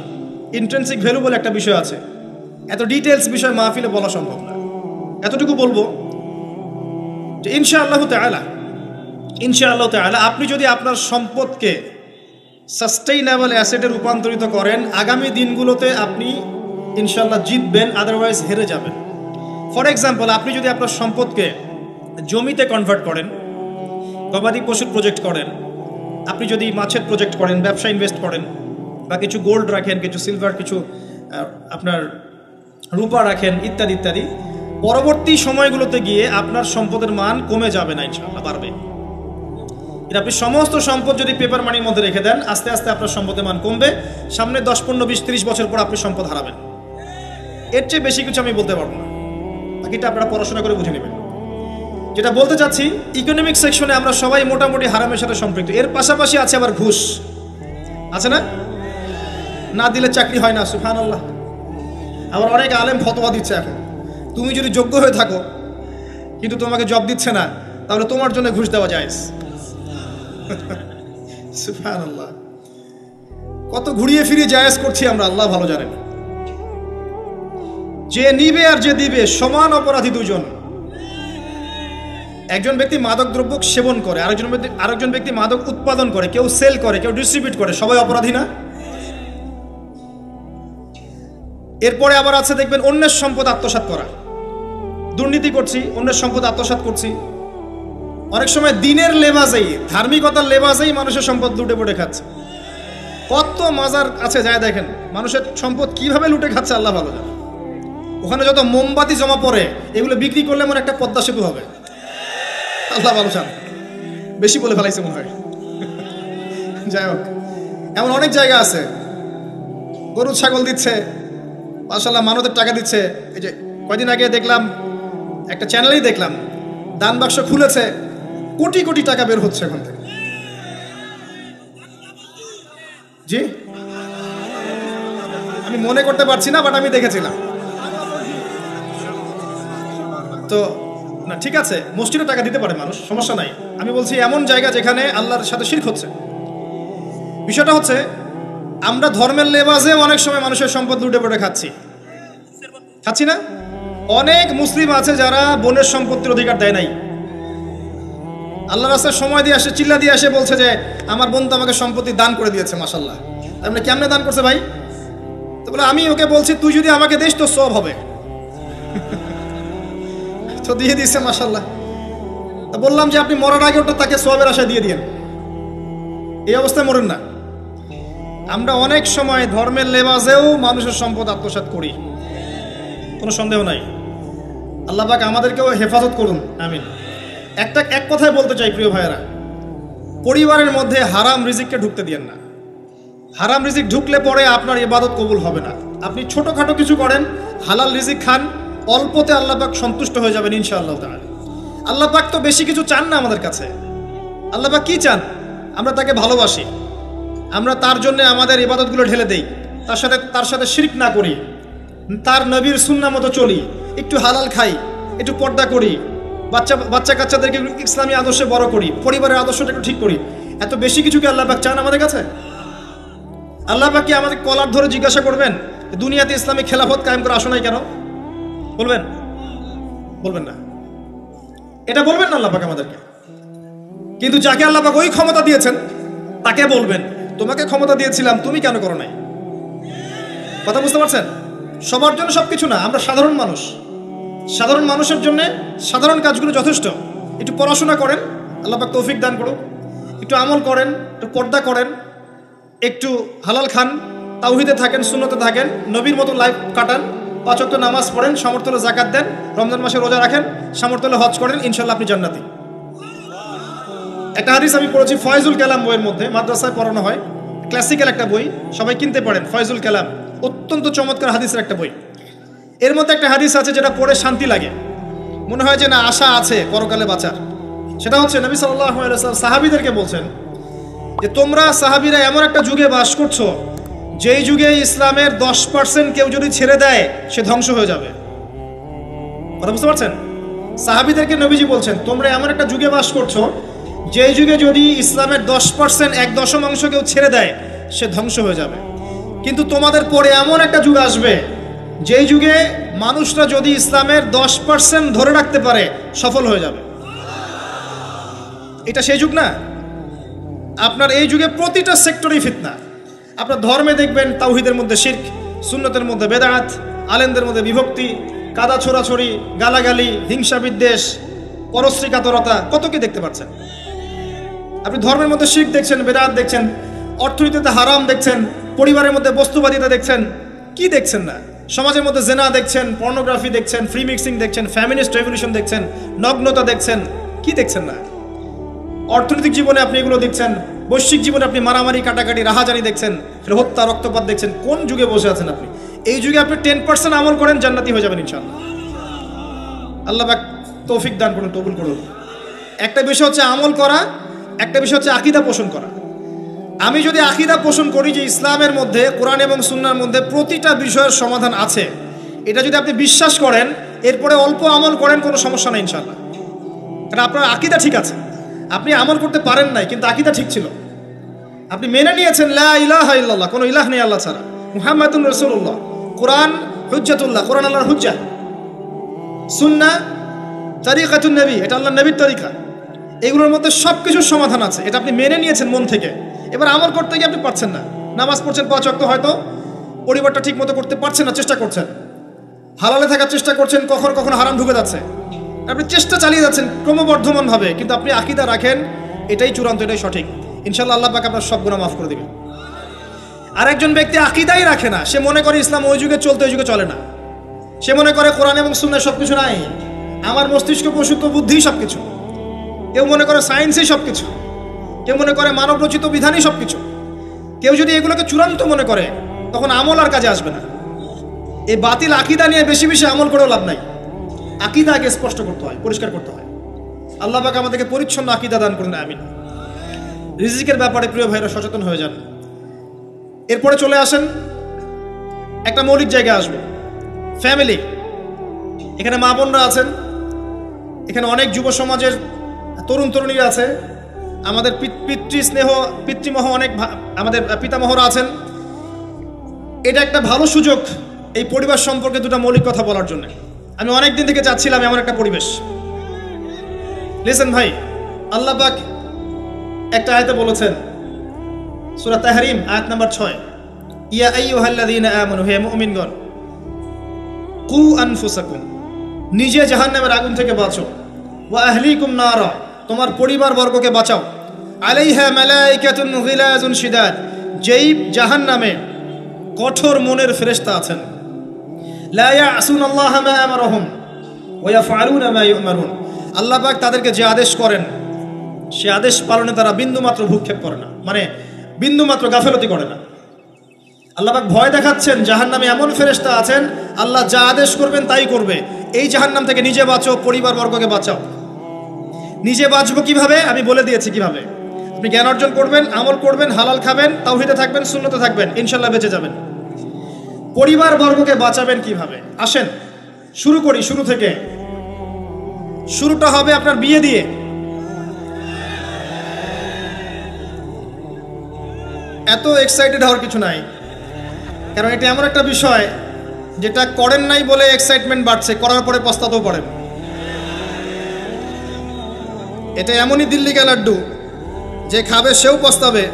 ইন্ট্রিনসিক ভ্যালু বলে একটা বিষয় আছে। এত ডিটেলস বিষয় মাহফিলে বলা সম্ভব না, এতটুকু বলবো যে ইনশাআল্লাহ তাআলা আপনি যদি আপনার সম্পদকে সাস্টেইনেবল অ্যাসেটে রূপান্তরিত করেন, আগামী দিনগুলোতে আপনি ইনশাআল্লাহ জিতবেন, আদারওয়াইজ হেরে যাবেন। ফর এক্সাম্পল, আপনি যদি আপনার সম্পদকে জমিতে কনভার্ট করেন, গবাদি পশুর প্রজেক্ট করেন, আপনি যদি মাছের প্রজেক্ট করেন, ব্যবসা ইনভেস্ট করেন, বা কিছু গোল্ড রাখেন, কিছু সিলভার, কিছু আপনার রূপা রাখেন, ইত্যাদি ইত্যাদি, পরবর্তী সময়গুলোতে গিয়ে আপনার সম্পদের মান কমে যাবে না, ইনশাআল্লাহ বাড়বে। এটা আপনি সমস্ত সম্পদ যদি পেপার মানির মধ্যে রেখে দেন, আস্তে আস্তে আপনার সম্পদের মান কমবে। সামনে 10, 15, 20, 30 বছর পর আপনি সম্পদ হারাবেন। এর চেয়ে বেশি কিছু আমি বলতে পারবো না, বাকিটা আপনারা পড়াশোনা করে বুঝে নেবেন। যেটা বলতে চাচ্ছি, ইকোনমিক সেকশনে আমরা সবাই মোটামুটি হারামের সাথে সম্পৃক্ত। এর পাশাপাশি আছে আবার ঘুষ, আছে না? না দিলে চাকরি হয় না, সুবহানাল্লাহ। আবার অনেক আলেম ফতোয়া দিচ্ছে এখন, তুমি যদি যোগ্য হয়ে থাকো কিন্তু তোমাকে জব দিচ্ছে না, তাহলে তোমার জন্য ঘুষ দেওয়া জায়েজ। সুবহানাল্লাহ, কত ঘুরিয়ে ফিরিয়ে জায়েজ করছি আমরা, আল্লাহ ভালো জানেন। যে নিবে আর যে দিবে সমান অপরাধী দুজন। একজন ব্যক্তি মাদক দ্রব্য সেবন করে, আরেকজন ব্যক্তি মাদক উৎপাদন করে, কেউ সেল করে, কেউ ডিস্ট্রিবিউট করে, সবাই অপরাধী না? এরপরে আবার আছে দেখবেন অন্যের সম্পদ আত্মসাৎ করা, দুর্নীতি করছি, অন্যের সম্পদ আত্মসাৎ করছি। অনেক সময় দিনের লেবাজেই, ধার্মিকতার লেবাজেই মানুষের সম্পদ লুটে পুটে খাচ্ছে। কত মাজার আছে যায় দেখেন, মানুষের সম্পদ কিভাবে লুটে খাচ্ছে আল্লাহ ভালো জানে। ওখানে যত মোমবাতি জমা পড়ে, এগুলো বিক্রি করলে মনে একটা পদ্মা সেতু হবে, আল্লাহ ভালো জানে। বেশি বলে ফেলাইছে মনে হয়। যাই হোক, এমন অনেক জায়গা আছে, গরু ছাগল দিচ্ছে, মাশাআল্লাহ মানতের টাকা দিচ্ছে। এই যে কয়দিন আগে দেখলাম, একটা চ্যানেলেই দেখলাম, দান বাক্স খুলেছে, কোটি কোটি টাকা বের হচ্ছে ওখান থেকে। জি, আমি মনে করতে পারছি না, বাট আমি দেখেছিলাম। তো না, ঠিক আছে, মসজিদে টাকা দিতে পারে মানুষ, সমস্যা নাই। আমি বলছি এমন জায়গা যেখানে আল্লাহর সাথে শিরক হচ্ছে। বিষয়টা হচ্ছে, আমরা ধর্মের লেবাজে অনেক সময় মানুষের সম্পদ লুটে পড়ে খাচ্ছি না? অনেক মুসলিম আছে যারা বোনের সম্পত্তির অধিকার দেয় নাই। আল্লাহ রাস্তায় সময় দিয়ে আসে, চিল্লা দিয়ে আসে, বলছে যে আমার বোন তো আমাকে সম্পত্তি দান করে দিয়েছে, মাশাআল্লাহ। তার মানে কেমনে দান করছে ভাই? তো বলে আমি ওকে বলছি তুই যদি আমাকে দিস তো সব হবে। তো দিয়ে দিচ্ছে, মাশাআল্লাহ। তা বললাম যে আপনি মরার আগে ওটা তাকে সওয়াবের আশায় দিয়ে দিয়েন, এই অবস্থায় মরেন না। আমরা অনেক সময় ধর্মের লেবাজেও মানুষের সম্পদ আত্মসাৎ করি, কোনো সন্দেহ নাই। আল্লাহ পাক আমাদেরকেও হেফাজত করুন, আমিন। এক কথায় বলতে চাই প্রিয় ভাইয়েরা, পরিবারের মধ্যে হারাম রিজিককে ঢুকতে দিয়েন না। হারাম রিজিক ঢুকলে পরে আপনার ইবাদত কবুল হবে না। আপনি ছোটখাটো কিছু করেন, হালাল রিজিক খান, অল্পতে আল্লাহ পাক সন্তুষ্ট হয়ে যাবেন ইনশাআল্লাহ তাআলা। আল্লাহ পাক তো বেশি কিছু চান না আমাদের কাছে। আল্লাহ পাক কি চান? আমরা তাকে ভালোবাসি, আমরা তার জন্য আমাদের ইবাদতগুলো ঢেলে দেই, তার সাথে শিরক না করি, তার নবীর সুন্নাহ মতো চলি, একটু হালাল খাই, একটু পর্দা করি, বাচ্চা কাচ্চাদেরকে ইসলামী আদর্শে বড় করি, পরিবারের আদর্শটা একটু ঠিক করি। এত বেশি কিছু কি আল্লাহ পাক চান আমাদের কাছে? আল্লাহ পাক কি আমাদের কলার ধরে জিজ্ঞাসা করবেন দুনিয়াতে ইসলামী খেলাফত কায়েম করে আসো নাই কেন? বলবেন? বলবেন না। এটা বলবেন না আল্লাহ পাক আমাদেরকে। কিন্তু যাকে আল্লাহ পাক ওই ক্ষমতা দিয়েছেন তাকে বলবেন তোমাকে ক্ষমতা দিয়েছিলাম, তুমি কেন করো নাই? কথা বুঝতে পারছেন? সবার জন্য সবকিছু না, আমরা সাধারণ মানুষ। সাধারণ মানুষের জন্য সাধারণ কাজগুলো যথেষ্ট। একটু পড়াশোনা করেন, আল্লাহ পাক তৌফিক দান করুক। একটু আমল করেন, একটু পর্দা করেন, একটু হালাল খান, তাওহীদে থাকেন, সুন্নতে থাকেন, নবীর মতো লাইফ কাটান, 5 ওয়াক্ত নামাজ পড়েন, সামর্থ্য হলে যাকাত দেন, রমজান মাসে রোজা রাখেন, সামর্থ্য হলে হজ করেন, ইনশাআল্লাহ আপনি জান্নাতি। একটা হাদিস আমি পড়েছি ফয়জুল কালাম বইয়ের মধ্যে, মাদ্রাসায় পড়ানো হয়, ক্লাসিক্যাল একটা বই, সবাই কিনতে পারেন। ফয়জুল কালাম অত্যন্ত চমৎকার হাদিসের একটা বই। এর মধ্যে একটা হাদিস আছে যেটা পড়ে শান্তি লাগে, মনে হয় যে না আশা আছে পরকালে বাঁচার। সেটা হচ্ছে নবী সাল্লাল্লাহু আলাইহি ওয়াসাল্লাম সাহাবীদেরকে বলছেন যে তোমরা সাহাবীরা এমন একটা যুগে বাস করছো যেই যুগে ইসলামের 10% কেউ যদি ছেড়ে দেয় সে ধ্বংস হয়ে যাবে। কথা বুঝতে পারছেন? সাহাবীদেরকে নবীজি বলছেন তোমরা এমন একটা যুগে বাস করছো যেই যুগে যদি ইসলামের 10% 1/10 কেউ ছেড়ে দেয় সে ধ্বংস হয়ে যাবে। কিন্তু তোমাদের পরে এমন একটা যুগ আসবে যেই যুগে মানুষরা যদি ইসলামের 10% ধরে রাখতে পারে সফল হয়ে যাবে। এটা সেই যুগ না? আপনার এই যুগে প্রতিটা সেক্টরেই ফিতনা। আপনার ধর্মে দেখবেন তাওহীদের মধ্যে শিরক, সুন্নতের মধ্যে বেদাত, আলেমদের মধ্যে বিভক্তি, কাদা ছোড়াছড়ি, গালাগালি, হিংসা বিদ্বেষ, পরশ্রী কাতরতা, কত কি দেখতে পাচ্ছেন। আপনি ধর্মের মধ্যে শিরক দেখছেন, বেদাত দেখছেন, অর্থনীতিতে হারাম দেখছেন, পরিবারের মধ্যে বস্তুবাদিতা দেখছেন, কি দেখছেন না? সমাজের মধ্যে জেনা দেখছেন, পর্নোগ্রাফি দেখছেন, ফ্রি মিক্সিং দেখছেন, ফ্যামিনিস্ট রেভলিউশন দেখছেন, নগ্নতা দেখছেন, কি দেখছেন না? অর্থনৈতিক জীবনে আপনি এগুলো দেখছেন, বৈশ্বিক জীবনে আপনি মারামারি, কাটাকাটি, রাহাজানি দেখছেন, হত্যা, রক্তপাত দেখছেন। কোন যুগে বসে আছেন আপনি? এই যুগে আপনি 10% আমল করেন, জান্নাতি হয়ে যাবেন ইনশাআল্লাহ। আল্লাহ পাক তৌফিক দান করুন, কবুল করুন। একটা বিষয় হচ্ছে আমল করা, একটা বিষয় হচ্ছে আকীদা পোষণ করা। আমি যদি আকীদা পোষণ করি যে ইসলামের মধ্যে, কোরআন এবং সুন্নাহর মধ্যে প্রতিটা বিষয়ের সমাধান আছে, এটা যদি আপনি বিশ্বাস করেন, এরপরে অল্প আমল করেন, কোনো সমস্যা নেই ইনশাআল্লাহ। কারণ আপনার আকীদা ঠিক আছে। আপনি আমল করতে পারেন নাই, কিন্তু আকীদা ঠিক ছিল। আপনি মেনে নিয়েছেন লা ইলাহা ইল্লাল্লাহ, কোনো ইলাহ নেই আল্লাহ ছাড়া, মুহাম্মাদুর রাসূলুল্লাহ, কোরআন হুজ্জাতুল্লাহ, কোরআন আল্লাহর হুজ্জা, সুন্নাহ তরিকাতুন নবী, এটা আল্লাহর নবীর তরিকা। এগুলোর মধ্যে সব কিছুর সমাধান আছে, এটা আপনি মেনে নিয়েছেন মন থেকে। এবার আমল করতে গিয়ে আপনি পারছেন না। নামাজ পড়ছেন 5 ওয়াক্ত, হয়তো পরিবারটা ঠিক মতো করতে পারছেন না, চেষ্টা করছেন, হালালে থাকার চেষ্টা করছেন, কখনো কখনো হারাম ঢুকে যাচ্ছে, আপনি চেষ্টা চালিয়ে যাচ্ছেন ক্রমবর্ধমানভাবে, কিন্তু আপনি আকীদা রাখেন, এটাই চূড়ান্ত, এটাই সঠিক। ইনশাআল্লাহ আল্লাহ পাক আপনার সব গুনাহ মাফ করে দিবেন। আর একজন ব্যক্তি আকীদাই রাখে না, সে মনে করে ইসলাম ওই যুগে চলতে, ওই যুগে চলে না। সে মনে করে কোরআন এবং সুন্নাহ সবকিছু নাই, আমার মস্তিষ্ক প্রসূত বুদ্ধি সবকিছু। কেউ মনে করে সায়েন্সই সবকিছু, কেউ মনে করে মানব রচিত বিধানই সবকিছু। কেউ যদি এগুলোকে চূড়ান্ত মনে করে, তখন আমল আর কাজে আসবে না। এই বাতিল আকীদা নিয়ে বেশি বেশি আমল করেও লাভ নাই। আকীদা আগে স্পষ্ট করতে হয়, পরিষ্কার করতে হয়। আল্লাহ পাক আমাদেরকে পরিচ্ছন্ন আকীদা দান করুন, আমিন। রিজিকের ব্যাপারে প্রিয় ভাইরা সচেতন হয়ে যান। এরপরে চলে আসেন একটা মৌলিক জায়গায় আসবো, ফ্যামিলি। এখানে মা বোনরা আছেন, এখানে অনেক যুব সমাজের তরুণ তরুণীরা আছে, আমাদের পিতৃস্নেহ পিতৃমহ অনেক আমাদের পিতামহরা আছেন। এটা একটা ভালো সুযোগ এই পরিবার সম্পর্কে দুটো মৌলিক কথা বলার জন্য। আমি অনেক দিন থেকে চাচ্ছিলাম এমন একটা পরিবেশ। লিসেন ভাই, আল্লাহ পাক একটা আয়াতে বলেছেন, সূরা তাহরিম আয়াত নাম্বার 6, ইয়া আইয়ুহাল্লাযীনা আমানু, হে মুমিনগণ, কু আনফুসাকুম, নিজে জাহান্নামের আগুন থেকে বাঁচো, ওয়া আহলিকুম নারা, তোমার পরিবার বর্গকে বাঁচাও, আলাইহা মালাইকাতুন গিলাজুন শিদাদ, যেই জাহান্নামে কঠোর মনের ফেরেশতা আছেন, লা ইয়াসুনাল্লাহা মা আমারহুম ওয়া ইয়াফআলুনা মা ইউমারুন, আল্লাহ পাক তাদেরকে যে আদেশ করেন সে আদেশ পালনে তারা বিন্দুমাত্র ভূক্ষেপ করে না, মানে বিন্দুমাত্র গাফেলতি করে না। আল্লাহ পাক ভয় দেখাচ্ছেন জাহান্নামে এমন ফেরেশতা আছেন, আল্লাহ যা আদেশ করবেন তাই করবে। এই জাহান্নাম থেকে নিজে বাঁচো, পরিবার বর্গকে বাঁচাও। নিজে বাঁচবো কিভাবে? আমি বলে দিয়েছি কিভাবে। আপনি জ্ঞান অর্জন করবেন, আমল করবেন, হালাল খাবেন, তাওহীদে থাকবেন, সুন্নতে থাকবেন, ইনশাআল্লাহ বেঁচে যাবেন। পরিবার বর্গকে বাঁচাবেন কিভাবে? আসেন শুরু করি, শুরু থেকে। শুরুটা হবে আপনার বিয়ে দিয়ে। এত এক্সাইটেড হওয়ার কিছু নাই, কারণ এটা এমন একটা বিষয় যেটা করেন নাই বলে এক্সাইটমেন্ট বাড়ছে, করার পরে পস্তাতেও পারেন। এটা এমনই দিল্লি কা লাড্ডু, যে খাবে সেও পস্তাবে,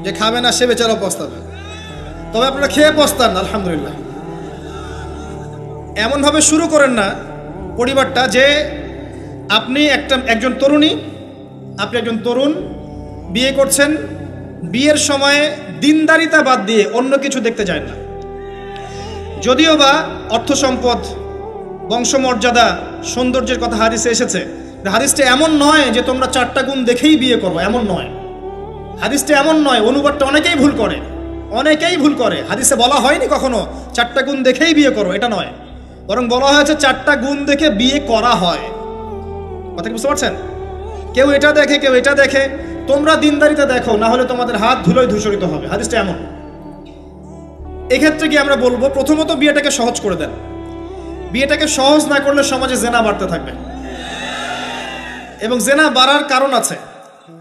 যে খাবে না সে বেচারাও পস্তাবে। তবে আপনারা খেয়ে পস্তান আলহামদুলিল্লাহ। এমনভাবে শুরু করেন না পরিবারটা যে আপনি একজন তরুণী, আপনি একজন তরুণ বিয়ে করছেন, বিয়ের সময়ে দিনদারিতা বাদ দিয়ে অন্য কিছু দেখতে যায় না। যদিও বা অর্থ সম্পদ, বংশমর্যাদা, সৌন্দর্যের কথা হাদিসে এসেছে, হাদিসটা এমন নয় যে তোমরা 4টা গুণ দেখেই বিয়ে করো, এমন নয়। হাদিসটা এমন নয়, অনুবাদটা অনেকেই ভুল করে। হাদিসে বলা হয়নি কখনো 4টা গুণ দেখেই বিয়ে করো, এটা নয়। বরং বলা হয়েছে 4টা গুণ দেখে বিয়ে করা হয়। কথা কি বুঝতে পারছেন? কেউ এটা দেখে, কেউ এটা দেখে। তোমরা দিনদারিতা দেখো, না হলে তোমাদের হাত ধুলোয় ধূসরিত হবে। হাদিসটা এমন। এক্ষেত্রে কি আমরা বলবো, প্রথমত বিয়েটাকে সহজ করে দেন। বিয়েটাকে সহজ না করলে সমাজে জেনা বাড়তে থাকবে, এবং জেনা বাড়ার কারণ আছে।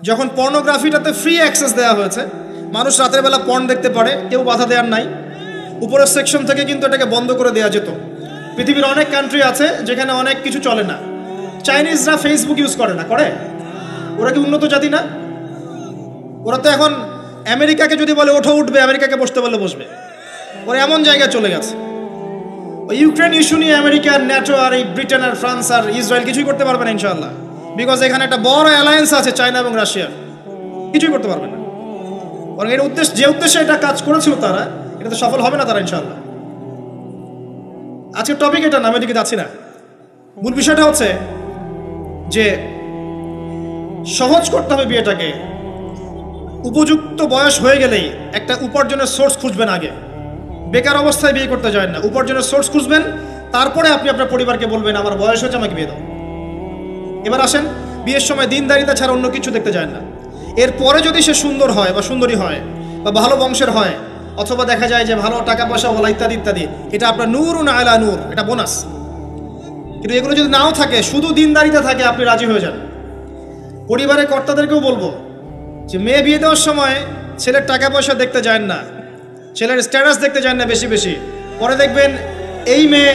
যখন পর্নোগ্রাফিটাতে ফ্রি অ্যাক্সেস দেওয়া হয়েছে, মানুষ রাতের বেলা পর্ন দেখতে পারে, কেউ বাধা দেওয়ার নাই। উপরের সেকশন থেকে কিন্তু এটাকে বন্ধ করে দেওয়া যেত। পৃথিবীর অনেক কান্ট্রি আছে যেখানে অনেক কিছু চলে না। চাইনিজরা ফেসবুক ইউজ করে না, করে? ওরা কি উন্নত জাতি না? ওরা তো এখন আমেরিকাকে যদি বলে ওঠো উঠবে, আমেরিকাকে বসতে বলে বসবে। ওরা এমন জায়গায় চলে গেছে। ওই ইউক্রেন ইস্যু নিয়ে আমেরিকা, ন্যাটো আর এই ব্রিটেন আর ফ্রান্স আর ইসরায়েল কিছুই করতে পারবে না ইনশাআল্লাহ, বিকজ এখানে একটা বড় অ্যালায়েন্স আছে চায়না এবং রাশিয়ার। কিছুই করতে পারবে না। বরং এর উদ্দেশ্য, যে উদ্দেশ্যে এটা কাজ করেছিল তারা, এটাতে সফল হবে না তারা ইনশাআল্লাহ। আজকের টপিক এটা না, আমি এদিকে যাচ্ছি না। মূল বিষয়টা হচ্ছে যে সহজ করতে হবে বিয়েটাকে। উপযুক্ত বয়স হয়ে গেলেই একটা উপার্জনের সোর্স খুঁজবেন আগে। বেকার অবস্থায় বিয়ে করতে যায় না, উপার্জনের সোর্স খুঁজবেন। তারপরে আপনি আপনার পরিবারকে বলবেন আমার বয়স হয়েছে, আমাকে বিয়ে দাও। এবার আসেন, বিয়ের সময় দিনদারিতা ছাড়া অন্য কিছু দেখতে যায় না। এরপরে যদি সে সুন্দর হয় বা সুন্দরী হয় বা ভালো বংশের হয়, অথবা দেখা যায় যে ভালো টাকা পয়সা বলা ইত্যাদি ইত্যাদি, এটা আপনার নূরুন আলা নূর, এটা বোনাস। কিন্তু এগুলো যদি নাও থাকে, শুধু দিনদারিতা থাকে, আপনি রাজি হয়ে যান। পরিবারের কর্তাদেরকেও বলবো যে মেয়ে বিয়ে দেওয়ার সময় ছেলের টাকা পয়সা দেখতে যায় না, ছেলের স্ট্যাটাস দেখতে যায় না বেশি বেশি। পরে দেখবেন এই মেয়ে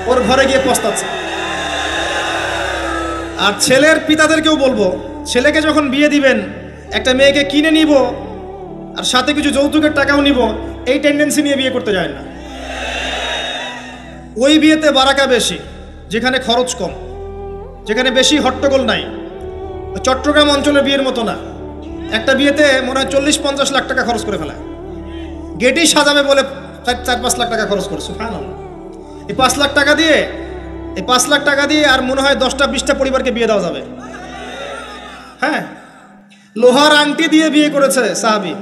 ওর ঘরে গিয়ে পস্তাচ্ছে। আর ছেলের পিতাদেরকেও বলবো, ছেলেকে যখন বিয়ে দিবেন, একটা মেয়েকে কিনে নিব আর সাথে কিছু যৌতুকের টাকাও নিব, এই টেন্ডেন্সি নিয়ে বিয়ে করতে যায় না। ওই বিয়েতে বারাকা বেশি, যেখানে খরচ কম, যেখানে বেশি হট্টগোল নাই। চট্টগ্রাম অঞ্চলের বিয়ের মতো না। একটা বিয়েতে মনে হয় 40-50 লাখ টাকা খরচ করে ফেলায়। গেটই সাজাবে বলে 4-5 লাখ টাকা খরচ করে। সুবহানাল্লাহ। এই 5 লাখ টাকা দিয়ে আর মনে হয় 10টা-20টা পরিবারকে বিয়ে দেওয়া যাবে। হ্যাঁ, লোহার আংটি দিয়ে বিয়ে করেছে সাহাবী।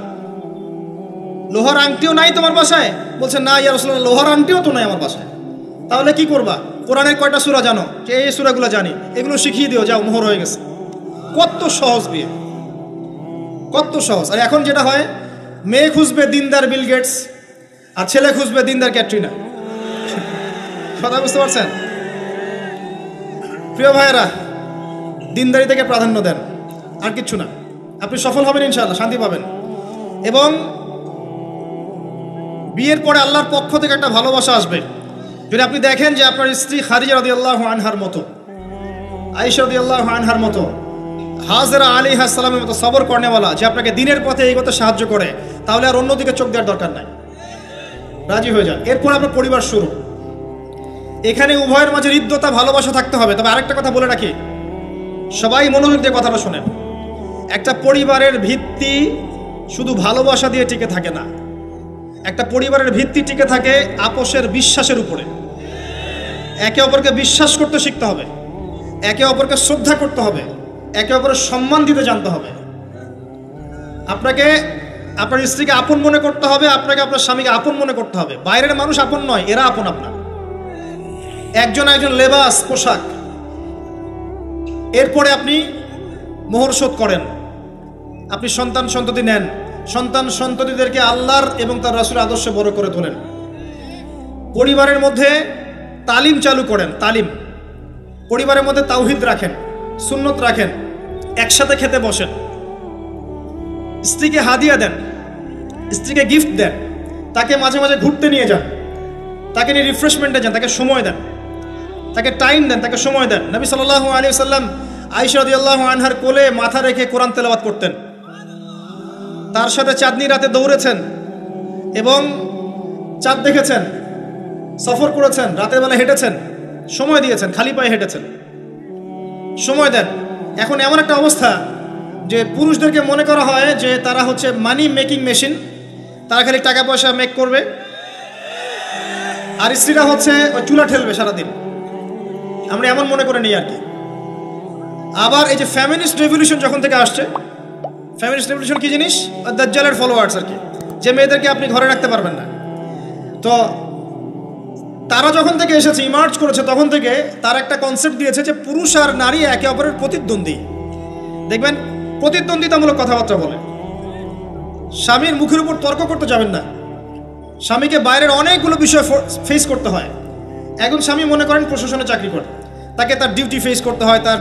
লোহার আংটিও নাই তোমার বাসায়? বলছে না ইয়া রাসূলুল্লাহ, লোহার আংটিও তো নাই আমার বাসায়। তাহলে কি করবা? কোরআনের কয়টা সূরা জানো? যে এই সূরাগুলো জানি, এগুলো শিখিয়ে দিও, যাও, মোহর হয়ে গেছে। কত সহজ বিয়ে, কত সহজ। আর এখন যেটা হয়, মেয়ে খুঁজবে দিনদার বিল গেটস, আর ছেলে খুঁজবে দিনদার ক্যাটরিনা। কথা বুঝতে পারছেন? প্রিয় ভাইয়েরা, দিনদারি থেকে প্রাধান্য দেন, আর কিচ্ছু না। আপনি সফল হবেন ইনশাআল্লাহ, শান্তি পাবেন। এবং বিয়ের পরে আল্লাহর পক্ষ থেকে একটা ভালোবাসা আসবে। যদি আপনি দেখেন যে আপনার স্ত্রী খাদিজা রাদিয়াল্লাহু আনহার মতো, আয়েশা রাদিয়াল্লাহু আনহার মতো, হাজরা আলাইহিস সালামের মতো সবর করেনেওয়ালা, যে আপনাকে দিনের পথে এগোতে সাহায্য করে, তাহলে আর অন্যদিকে চোখ দেওয়ার দরকার নাই। রাজি হয়ে যান। এরপর আপনার পরিবার শুরু। এখানে উভয়ের মাঝে হৃদ্যতা, ভালোবাসা থাকতে হবে। তবে আরেকটা কথা বলে রাখি, সবাই মনোযোগ দিয়ে কথাটা শোনেন। একটা পরিবারের ভিত্তি শুধু ভালোবাসা দিয়ে টিকে থাকে না। একটা পরিবারের ভিত্তি টিকে থাকে আপোষের বিশ্বাসের উপরে। একে অপরকে বিশ্বাস করতে শিখতে হবে, একে অপরকে শ্রদ্ধা করতে হবে, একে অপরের সম্মান দিতে জানতে হবে। আপনাকে আপনার স্ত্রীকে আপন মনে করতে হবে, আপনাকে আপনার স্বামীকে আপন মনে করতে হবে। বাইরের মানুষ আপন নয়, এরা আপন আপনার। একজন লেবাস, পোশাক। এরপরে আপনি মোহর শোধ করেন, আপনি সন্তান সন্ততি নেন, সন্তান সন্ততিদেরকে আল্লাহর এবং তার রাসূলের আদর্শে বড় করে তোলেন। পরিবারের মধ্যে তালিম চালু করেন, তালিম। পরিবারের মধ্যে তাওহীদ রাখেন, সুন্নত রাখেন, একসাথে খেতে বসেন, স্ত্রীকে হাদিয়া দেন, স্ত্রীকে গিফট দেন, তাকে মাঝে মাঝে ঘুরতে নিয়ে যান, তাকে নিয়ে রিফ্রেশমেন্টে যান, তাকে সময় দেন, তাকে টাইম দেন, তাকে সময় দেন। নবী সাল্লাল্লাহু আলাইহি ওয়াসাল্লাম আয়েশা রাদিয়াল্লাহু আনহার কোলে মাথা রেখে কোরআন তেলাওয়াত করতেন, তার সাথে চাঁদনি রাতে দৌড়েছেন এবং চাঁদ দেখেছেন, সফর করেছেন, রাতের বেলা হেঁটেছেন, সময় দিয়েছেন, খালি পায়ে হেঁটেছেন। সময় দেন। এখন এমন একটা অবস্থা যে পুরুষদেরকে মনে করা হয় যে তারা হচ্ছে মানি মেকিং মেশিন, তারা খালি টাকা পয়সা মেক করবে, আর স্ত্রীরা হচ্ছে ওই চুলা ঠেলবে সারাদিন। আমরা এমন মনে করে নিই আর কি। আবার এই যে ফ্যামিনিস্ট রেভলিউশন যখন থেকে আসছে, ফ্যামিনিস্ট রেভলিউশন কি জিনিস? দাজ্জালের ফলোয়ার্স আর কি, যে মেয়েদেরকে আপনি ঘরে রাখতে পারবেন না। তো তারা যখন থেকে এসেছে, ইমার্জ করেছে, তখন থেকে তারা একটা কনসেপ্ট দিয়েছে যে পুরুষ আর নারী একে অপরের প্রতিদ্বন্দ্বী। দেখবেন প্রতিদ্বন্দ্বিতামূলক কথাবার্তা বলে। স্বামীর মুখের উপর তর্ক করতে যাবেন না। স্বামীকে বাইরের অনেকগুলো বিষয় ফেস করতে হয়। একজন স্বামী মনে করেন প্রশাসনে চাকরি করে, তাকে তার ডিউটি ফেস করতে হয়, তার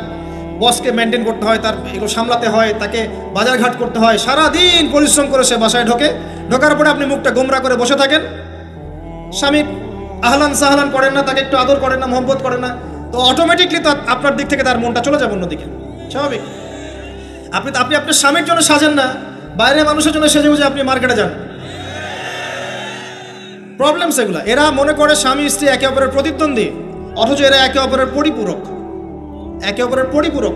বসকে মেনটেন করতে হয়, তার এগুলো সামলাতে হয়, তাকে বাজারঘাট করতে হয়, সারাদিন পরিশ্রম করে সে বাসায় ঢোকার পরে আপনি মুখটা গোমরা করে বসে থাকেন। স্বামী আহলান সাহলান করেন না, তাকে একটু আদর করেন না, মহব্বত করেন না, তো অটোমেটিকলি আপনার দিক থেকে তার মনটা চলে যাবে অন্যদিকে। স্বাভাবিক। আপনি আপনার স্বামীর জন্য সাজেন না, বাইরের মানুষের জন্য সেজে বুঝে আপনি মার্কেটে যান। প্রবলেম সেগুলা। এরা মনে করে স্বামী স্ত্রী একে অপরের প্রতিদ্বন্দ্বী, অথচ এরা একে অপরের পরিপূরক। একে অপরের পরিপূরক।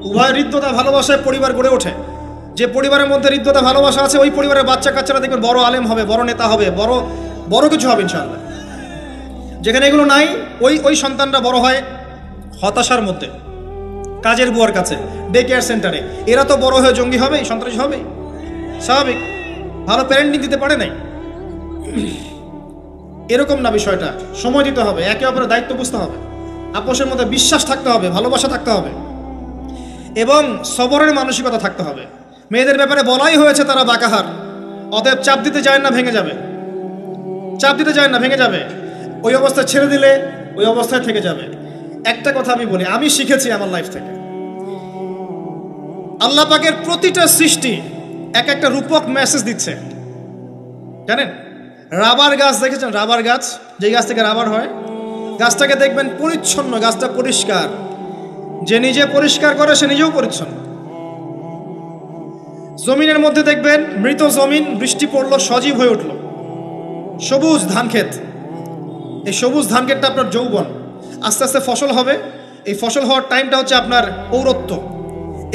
উভয় হৃদ্যতা ভালোবাসায় পরিবার গড়ে ওঠে। যে পরিবারের মধ্যে হৃদ্যতা ভালোবাসা আছে, ওই পরিবারের বাচ্চা কাচ্চারা দেখবেন বড় আলেম হবে, বড় নেতা হবে, বড় কিছু হবে ইনশাআল্লাহ। যেখানে এগুলো নাই, ওই সন্তানরা বড় হয় হতাশার মধ্যে, কাজের বুয়ার কাছে, ডে কেয়ার সেন্টারে। এরা তো বড় হয়ে জঙ্গি হবে, সন্ত্রাসী হবে, স্বাভাবিক। ভালো প্যারেন্টিং দিতে পারে নাই। এরকম না বিষয়টা। সময় দিতে হবে, একে অপরের দায়িত্ব বুঝতে হবে, আপোষের মধ্যে বিশ্বাস থাকতে হবে, ভালোবাসা থাকতে হবে এবং সবরের মানসিকতা থাকতে হবে। মেয়েদের ব্যাপারে বলাই হয়েছে তারা বাঁকাহার, অতএব চাপ দিতে যায় না, ভেঙে যাবে। চাপ দিতে যায় না, ভেঙে যাবে। ওই অবস্থায় ছেড়ে দিলে ওই অবস্থায় থেকে যাবে। একটা কথা আমি বলি, আমি শিখেছি আমার লাইফ থেকে, আল্লাহ পাকের প্রতিটা সৃষ্টি এক একটা রূপক মেসেজ দিচ্ছে। জানেন, রাবার গাছ দেখেছেন? রাবার গাছ, যে গাছ থেকে রাবার হয়, গাছটাকে দেখবেন পরিচ্ছন্ন, গাছটা পরিষ্কার। যে নিজে পরিষ্কার করে সে নিজেও পরিচ্ছন্ন। জমিনের মধ্যে দেখবেন মৃত জমিন, বৃষ্টি পড়লো, সজীব হয়ে উঠলো, সবুজ ধান ক্ষেত। এই সবুজ ধান ক্ষেতটা আপনার যৌবন, আস্তে আস্তে ফসল হবে। এই ফসল হওয়ার টাইমটা হচ্ছে আপনার পৌরত্ব।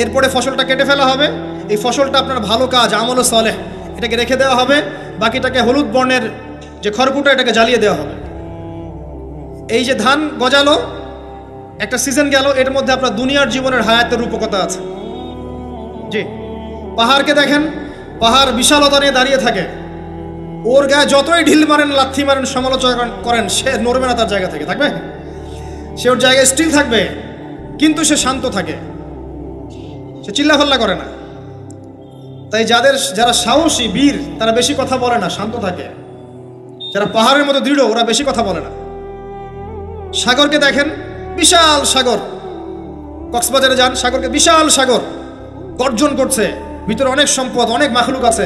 এরপরে ফসলটা কেটে ফেলা হবে। এই ফসলটা আপনার ভালো কাজ, আমল সালেহ, এটাকে রেখে দেওয়া হবে। বাকিটাকে হলুদ বর্ণের যে খড়কুটা, এটাকে জ্বালিয়ে দেওয়া হবে। এই যে ধান গজালো, একটা সিজন গেল, এর মধ্যে আপনার দুনিয়ার জীবনের হায়াতের রূপকতা আছে। জি, পাহাড়কে দেখেন, পাহাড় বিশালতা নিয়ে দাঁড়িয়ে থাকে। ওর গায়ে যতই ঢিল মারেন, লাথি মারেন, সমালোচনা করেন, সে নড়বে না তার জায়গা থেকে। থাকবে, সে ওর জায়গায় স্টিল থাকবে, কিন্তু সে শান্ত থাকে, সে চিল্লাফাল্লা করে না। তাই যারা সাহসী বীর, তারা বেশি কথা বলে না, শান্ত থাকে। যারা পাহাড়ের মতো দৃঢ়, ওরা বেশি কথা বলে না। সাগরকে দেখেন, বিশাল সাগর, কক্সবাজারে যান, সাগরকে বিশাল সাগর, গর্জন করছে, ভিতরে অনেক সম্পদ, অনেক মাখলুক আছে।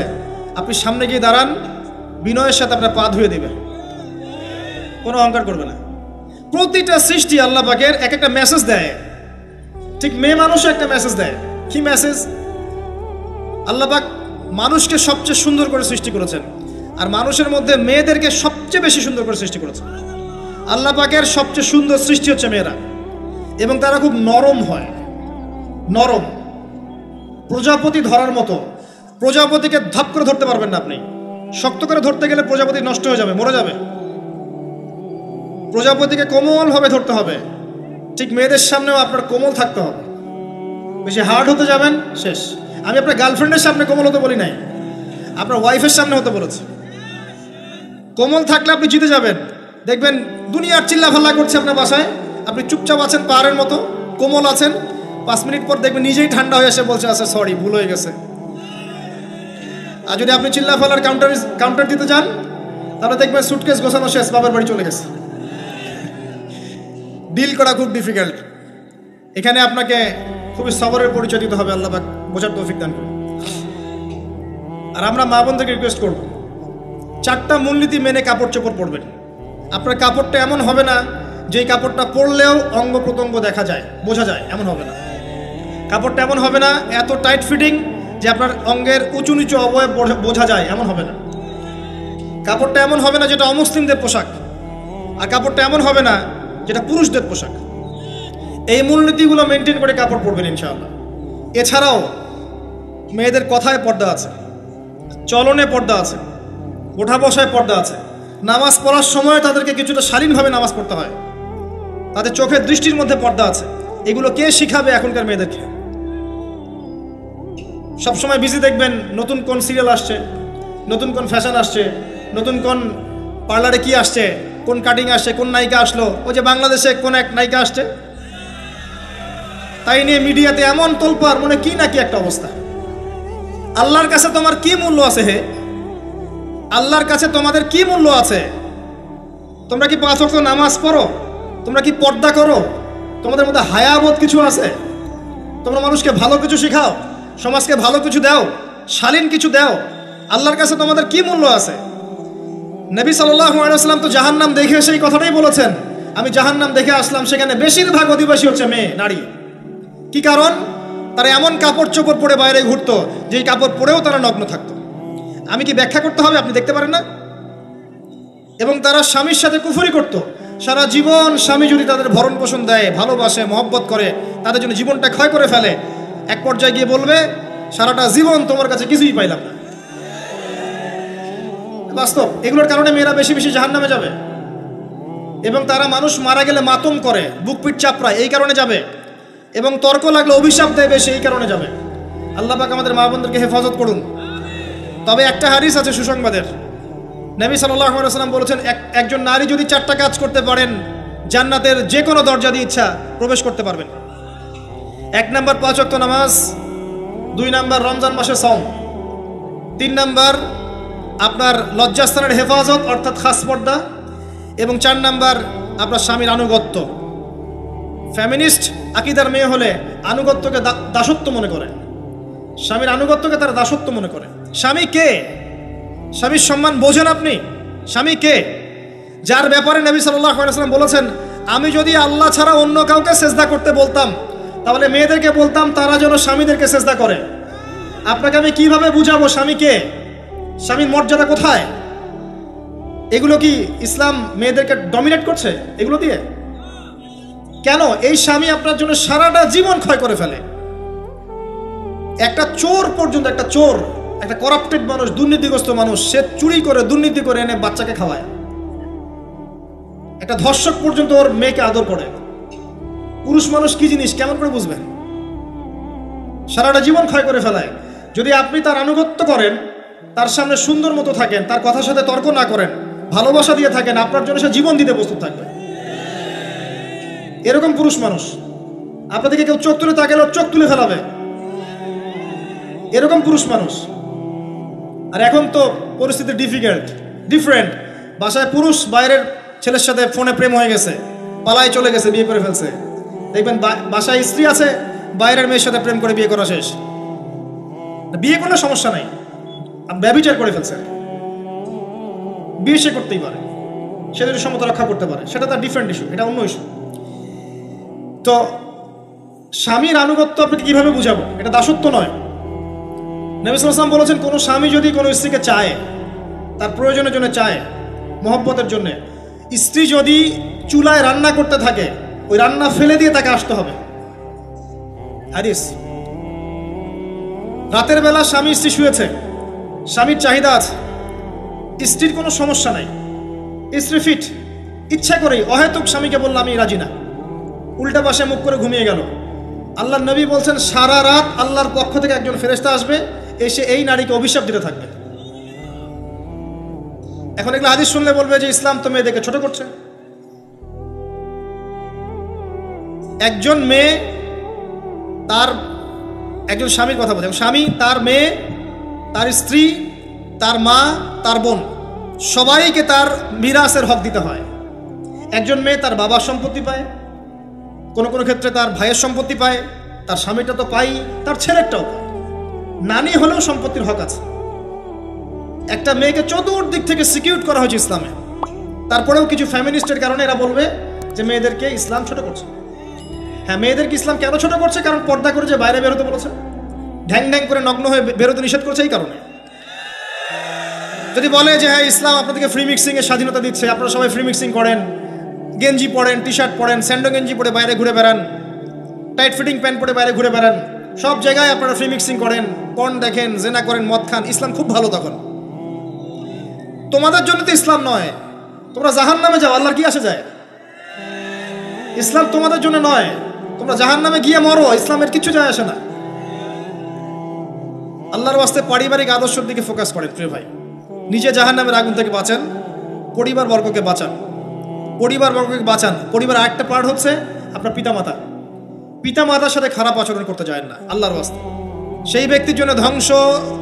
আপনি সামনে গিয়ে দাঁড়ান, বিনয়ের সাথে আপনার পা ধুয়ে দেবে, কোনো অহংকার করবে না। প্রতিটা সৃষ্টি আল্লাহ পাকের এক একটা মেসেজ দেয়। ঠিক মেয়ে মানুষও একটা মেসেজ দেয়। কি মেসেজ? আল্লাহ পাক মানুষকে সবচেয়ে সুন্দর করে সৃষ্টি করেছেন, আর মানুষের মধ্যে মেয়েদেরকে সবচেয়ে বেশি সুন্দর করে সৃষ্টি করেছেন। আল্লাহ পাকের সবচেয়ে সুন্দর সৃষ্টি হচ্ছে মেয়েরা, এবং তারা খুব নরম হয়, নরম, প্রজাপতি ধরার মতো। প্রজাপতিকে ধাপ করে ধরতে পারবেন না আপনি। শক্ত করে ধরতে গেলে প্রজাপতি নষ্ট হয়ে যাবে, মরে যাবে। প্রজাপতিকে কোমলভাবে ধরতে হবে। ঠিক মেয়েদের সামনেও আপনার কোমল থাকতে হবে। বেশি হার্ড হতে যাবেন, শেষ। আমি আপনার গার্লফ্রেন্ডের সামনে কোমল হতে বলি নাই, আপনার ওয়াইফের সামনে হতে বলেছি। কোমল থাকলে আপনি জিতে যাবেন। দেখবেন দুনিয়ার চিল্লাফাল্লা করছে আপনার বাসায়, আপনি চুপচাপ আছেন, পাহাড়ের মতো কোমল আছেন। 5 মিনিট পর দেখবেন নিজেই ঠান্ডা হয়ে এসে বলছে, আচ্ছা সরি, ভুল হয়ে গেছে। আর যদি আপনি চিল্লাফাল্লার কাউন্টার দিতে যান, তাহলে দেখবেন সুটকেস গোছানো শেষ, বাবার বাড়ি চলে গেছে। ডিল করা খুব ডিফিকাল্ট। এখানে আপনাকে খুবই সবরের পরিচয় দিতে হবে, আল্লাহ পাক বোঝার তৌফিক দান করুন। আর আমরা মা বোনদেরকে রিকোয়েস্ট করব, 4টা মূলনীতি মেনে কাপড় চোপড় পরবেন। আপনার কাপড়টা এমন হবে না যেই কাপড়টা পরলেও অঙ্গ প্রত্যঙ্গ দেখা যায়, বোঝা যায়, এমন হবে না। কাপড়টা এমন হবে না এত টাইট ফিটিং যে আপনার অঙ্গের উঁচু নিচু অবয়ব বোঝা যায়, এমন হবে না। কাপড়টা এমন হবে না যেটা অমুসলিমদের পোশাক, আর কাপড়টা এমন হবে না যেটা পুরুষদের পোশাক। এই মূলনীতিগুলো মেনটেন করে কাপড় পরবেন ইনশাআল্লাহ। এছাড়াও মেয়েদের কথায় পর্দা আছে, চলনে পর্দা আছে, ওঠা বসায় পর্দা আছে। নামাজ পড়ার সময় তাদেরকে কিছুটা শালীনভাবে নামাজ পড়তে হয়, তাদের চোখের দৃষ্টির মধ্যে পর্দা আছে। এগুলো কে শিখাবে এখনকার মেয়েদেরকে? সবসময় বিজি দেখবেন নতুন কোন সিরিয়াল আসছে, নতুন কোন ফ্যাশন আসছে, নতুন কোন পার্লারে কি আসছে, কোন কাটিং আসছে, কোন নায়িকা আসলো। ওই যে বাংলাদেশে কোন এক নায়িকা আসছে, তাই নিয়ে মিডিয়াতে এমন তোলপাড়, মনে কি না কি একটা অবস্থা। আল্লাহর কাছে তোমার কি মূল্য আছে হে? আল্লাহর কাছে তোমাদের কি মূল্য আছে? তোমরা কি 5 ওয়াক্ত নামাজ পড়ো? তোমরা কি পর্দা করো? তোমাদের মধ্যে হায়াবোধ কিছু আছে? তোমরা মানুষকে ভালো কিছু শেখাও, সমাজকে ভালো কিছু দাও, শালীন কিছু দাও। আল্লাহর কাছে তোমাদের কি মূল্য আছে? নবী সাল্লাল্লাহু আলাইহি ওয়াসাল্লাম তো জাহান্নাম দেখে সেই কথাটাই বলেছেন, আমি জাহান্নাম দেখে আসলাম, সেখানে বেশিরভাগ অধিবাসী হচ্ছে মেয়ে, নারী। কি কারণ? তারা এমন কাপড় চোপড় পরে বাইরে ঘুরতো যেই কাপড় পরেও তারা নগ্ন থাকতো। আমি কি ব্যাখ্যা করতে হবে? আপনি দেখতে পারেন না? এবং তারা স্বামীর সাথে কুফরি করত। সারা জীবন স্বামী যদি তাদের ভরণ পোষণ দেয়, ভালোবাসে, মহব্বত করে, তাদের জন্য জীবনটা ক্ষয় করে ফেলে, এক পর্যায়ে গিয়ে বলবে সারাটা জীবন তোমার কাছে কিছুই পাইলাম না। বাস্তব। এগুলোর কারণে মেয়েরা বেশি বেশি জাহান্নামে যাবে। এবং তারা মানুষ মারা গেলে মাতম করে, বুক পিঠ চাপড়ায়, এই কারণে যাবে। এবং তর্ক লাগলে অভিশাপ দেয় বেশি, এই কারণে যাবে। আল্লাহ পাক আমাদের মা বোনদেরকে হেফাজত করুন। তবে একটা হাদিস আছে সুসংবাদের। নবী সাল্লাল্লাহু আলাইহি ওয়াসাল্লাম বলেছেন, একজন নারী যদি 4টা কাজ করতে পারেন, জান্নাতের যে কোনো দরজা দিয়ে ইচ্ছা প্রবেশ করতে পারবেন। 1 নাম্বার 5 ওয়াক্ত নামাজ, 2 নাম্বার রমজান মাসে সওম, 3 নাম্বার আপনার লজ্জাস্থানের হেফাজত অর্থাৎ খাস পর্দা, এবং 4 নাম্বার আপনার স্বামীর আনুগত্য। ফ্যামিনিস্ট আকীদার মেয়ে হলে আনুগত্যকে দাসত্ব মনে করে, স্বামীর আনুগত্যকে তারা দাসত্ব মনে করে। স্বামী কে? স্বামীর সম্মান বোঝেন আপনি? স্বামী কে? যার ব্যাপারে নবী সাল্লাল্লাহু আলাইহি ওয়াসাল্লাম বলেছেন, আমি যদি আল্লাহ ছাড়া অন্য কাউকে সেজদা করতে বলতাম, তাহলে মেয়েদেরকে বলতাম তারা যেন স্বামীদেরকে সেজদা করে। আপনাকে আমি কিভাবে বুঝাবো স্বামী কে? স্বামীর মর্যাদা কোথায়? এগুলো কি ইসলাম মেয়েদেরকে ডমিনেট করছে এগুলো দিয়ে? কেন? এই স্বামী আপনার জন্য সারাটা জীবন ক্ষয় করে ফেলে। একটা চোর পর্যন্ত, একটা চোর, একটা করাপ্টেড মানুষ, দুর্নীতিগ্রস্ত মানুষ, সে চুরি করে, দুর্নীতি করে এনে বাচ্চাকে খাওয়ায়। একটা ধর্ষক পর্যন্ত ওর মেয়েকে আদর করে। পুরুষ মানুষ কি জিনিস কেমন করে বুঝবেন? সারাটা জীবন ক্ষয় করে ফেলায়। যদি আপনি তার আনুগত্য করেন, তার সামনে সুন্দর মতো থাকেন, তার কথার সাথে তর্ক না করেন, ভালোবাসা দিয়ে থাকেন, আপনার জন্য সে জীবন দিতে প্রস্তুত থাকবে। এরকম পুরুষ মানুষ। আপনাদেরকে কেউ চোখ তুলে তাকালে চোখ তুলে ফেলাবে, এরকম পুরুষ মানুষ। আর এখন তো পরিস্থিতি ডিফারেন্ট। বাসায় পুরুষ বাইরের ছেলের সাথে ফোনে প্রেম হয়ে গেছে, পালায় চলে গেছে, বিয়ে করে ফেলছে। দেখবেন বাসায় স্ত্রী আছে, বাইরের মেয়ের সাথে প্রেম করে বিয়ে করা শেষ। বিয়ে করলে সমস্যা নাই, ব্যভিচার করে ফেলছে। বিয়ে সে করতেই পারে, সে যদি সমতা রক্ষা করতে পারে, সেটা তার ডিফারেন্ট ইস্যু, এটা অন্য ইস্যু। তো স্বামীর আনুগত্য আপনাকে কিভাবে বুঝাবো? এটা দাসত্ব নয়। নবী সাল্লাল্লাহু আলাইহি ওয়াসাল্লাম বলেছেন, কোনো স্বামী যদি কোনো স্ত্রীকে চায়, তার প্রয়োজনের জন্য চায়, মহব্বতের জন্য, স্ত্রী যদি চুলায় রান্না করতে থাকে, ওই রান্না ফেলে দিয়ে তাকে আসতে হবে। হাদিস। রাতের বেলা স্বামী স্ত্রী শুয়েছে, স্বামীর চাহিদা আছে, স্ত্রীর কোনো সমস্যা নাই, স্ত্রী ফিট, ইচ্ছা করেই অহেতুক স্বামীকে বলল আমি রাজি না, উল্টা পাশে মুখ করে ঘুমিয়ে গেল। আল্লাহর নবী বলছেন, সারা রাত আল্লাহর পক্ষ থেকে একজন ফেরেশতা আসবে, এসে এই নারীকে অভিশাপ দিতে থাকবে। এখন এগুলো হাদিস শুনলে বলবে যে ইসলাম তো মেয়েদেরকে ছোট করছে। একজন মেয়ে তার একজন স্বামীর কথা বলছে, স্বামী, তার মেয়ে, তার স্ত্রী, তার মা, তার বোন, সবাইকে তার মিরাসের হক দিতে হয়। একজন মেয়ে তার বাবার সম্পত্তি পায়, কোনো কোনো ক্ষেত্রে তার ভাইয়ের সম্পত্তি পায়, তার স্বামীটা তো পাই, তার ছেলেরটাও পায়। নানি হলেও সম্পত্তির হক আছে। একটা মেয়েকে চতুর্দিক থেকে সিকিউর করা হয়েছে ইসলামে। তারপরেও কিছু ফ্যামিনিস্টের কারণে এরা বলবে যে মেয়েদেরকে ইসলাম ছোট করছে। হ্যাঁ, মেয়েদেরকে ইসলাম কেন ছোট করছে? কারণ পর্দা করে যে বাইরে বেরোতে বলেছে, ঢ্যাং ঢ্যাং করে নগ্ন হয়ে বেরোতে নিষেধ করছে, এই কারণে। যদি বলে যে হ্যাঁ ইসলাম আপনাদেরকে ফ্রি মিক্সিং এর স্বাধীনতা দিচ্ছে, আপনারা সবাই ফ্রি মিক্সিং করেন, গেঞ্জি পরেন, টি শার্ট পরেন, স্যান্ডো গেঞ্জি পরে বাইরে ঘুরে বেড়ান, টাইট ফিটিং প্যান্ট পরে বাইরে ঘুরে বেড়ান, সব জায়গায় আপনারা ফ্রি মিক্সিং করেন, পর্ন দেখেন, জেনা করেন, মদ খান, ইসলাম খুব ভালো। তখন তোমাদের জন্য তো ইসলাম নয়, তোমরা জাহান্নামে যাও, আল্লাহর কি আসে যায়? ইসলাম তোমাদের জন্য নয়, তোমরা জাহান্নামে গিয়ে মরো, ইসলামের কিছু যায় আসে না। আল্লাহর ওয়াস্তে পারিবারিক আদর্শের দিকে ফোকাস করেন প্রিয় ভাই। নিজে জাহান্নামের আগুন থেকে বাঁচান, পরিবার বর্গকে বাঁচান, পরিবার বর্গকে বাঁচান। পরিবার আরেকটা পার্ট হচ্ছে আপনার পিতামাতা। পিতামাতার সাথে খারাপ আচরণ করতে যায় না আল্লাহর ওয়াস্তে। সেই ব্যক্তির জন্য ধ্বংস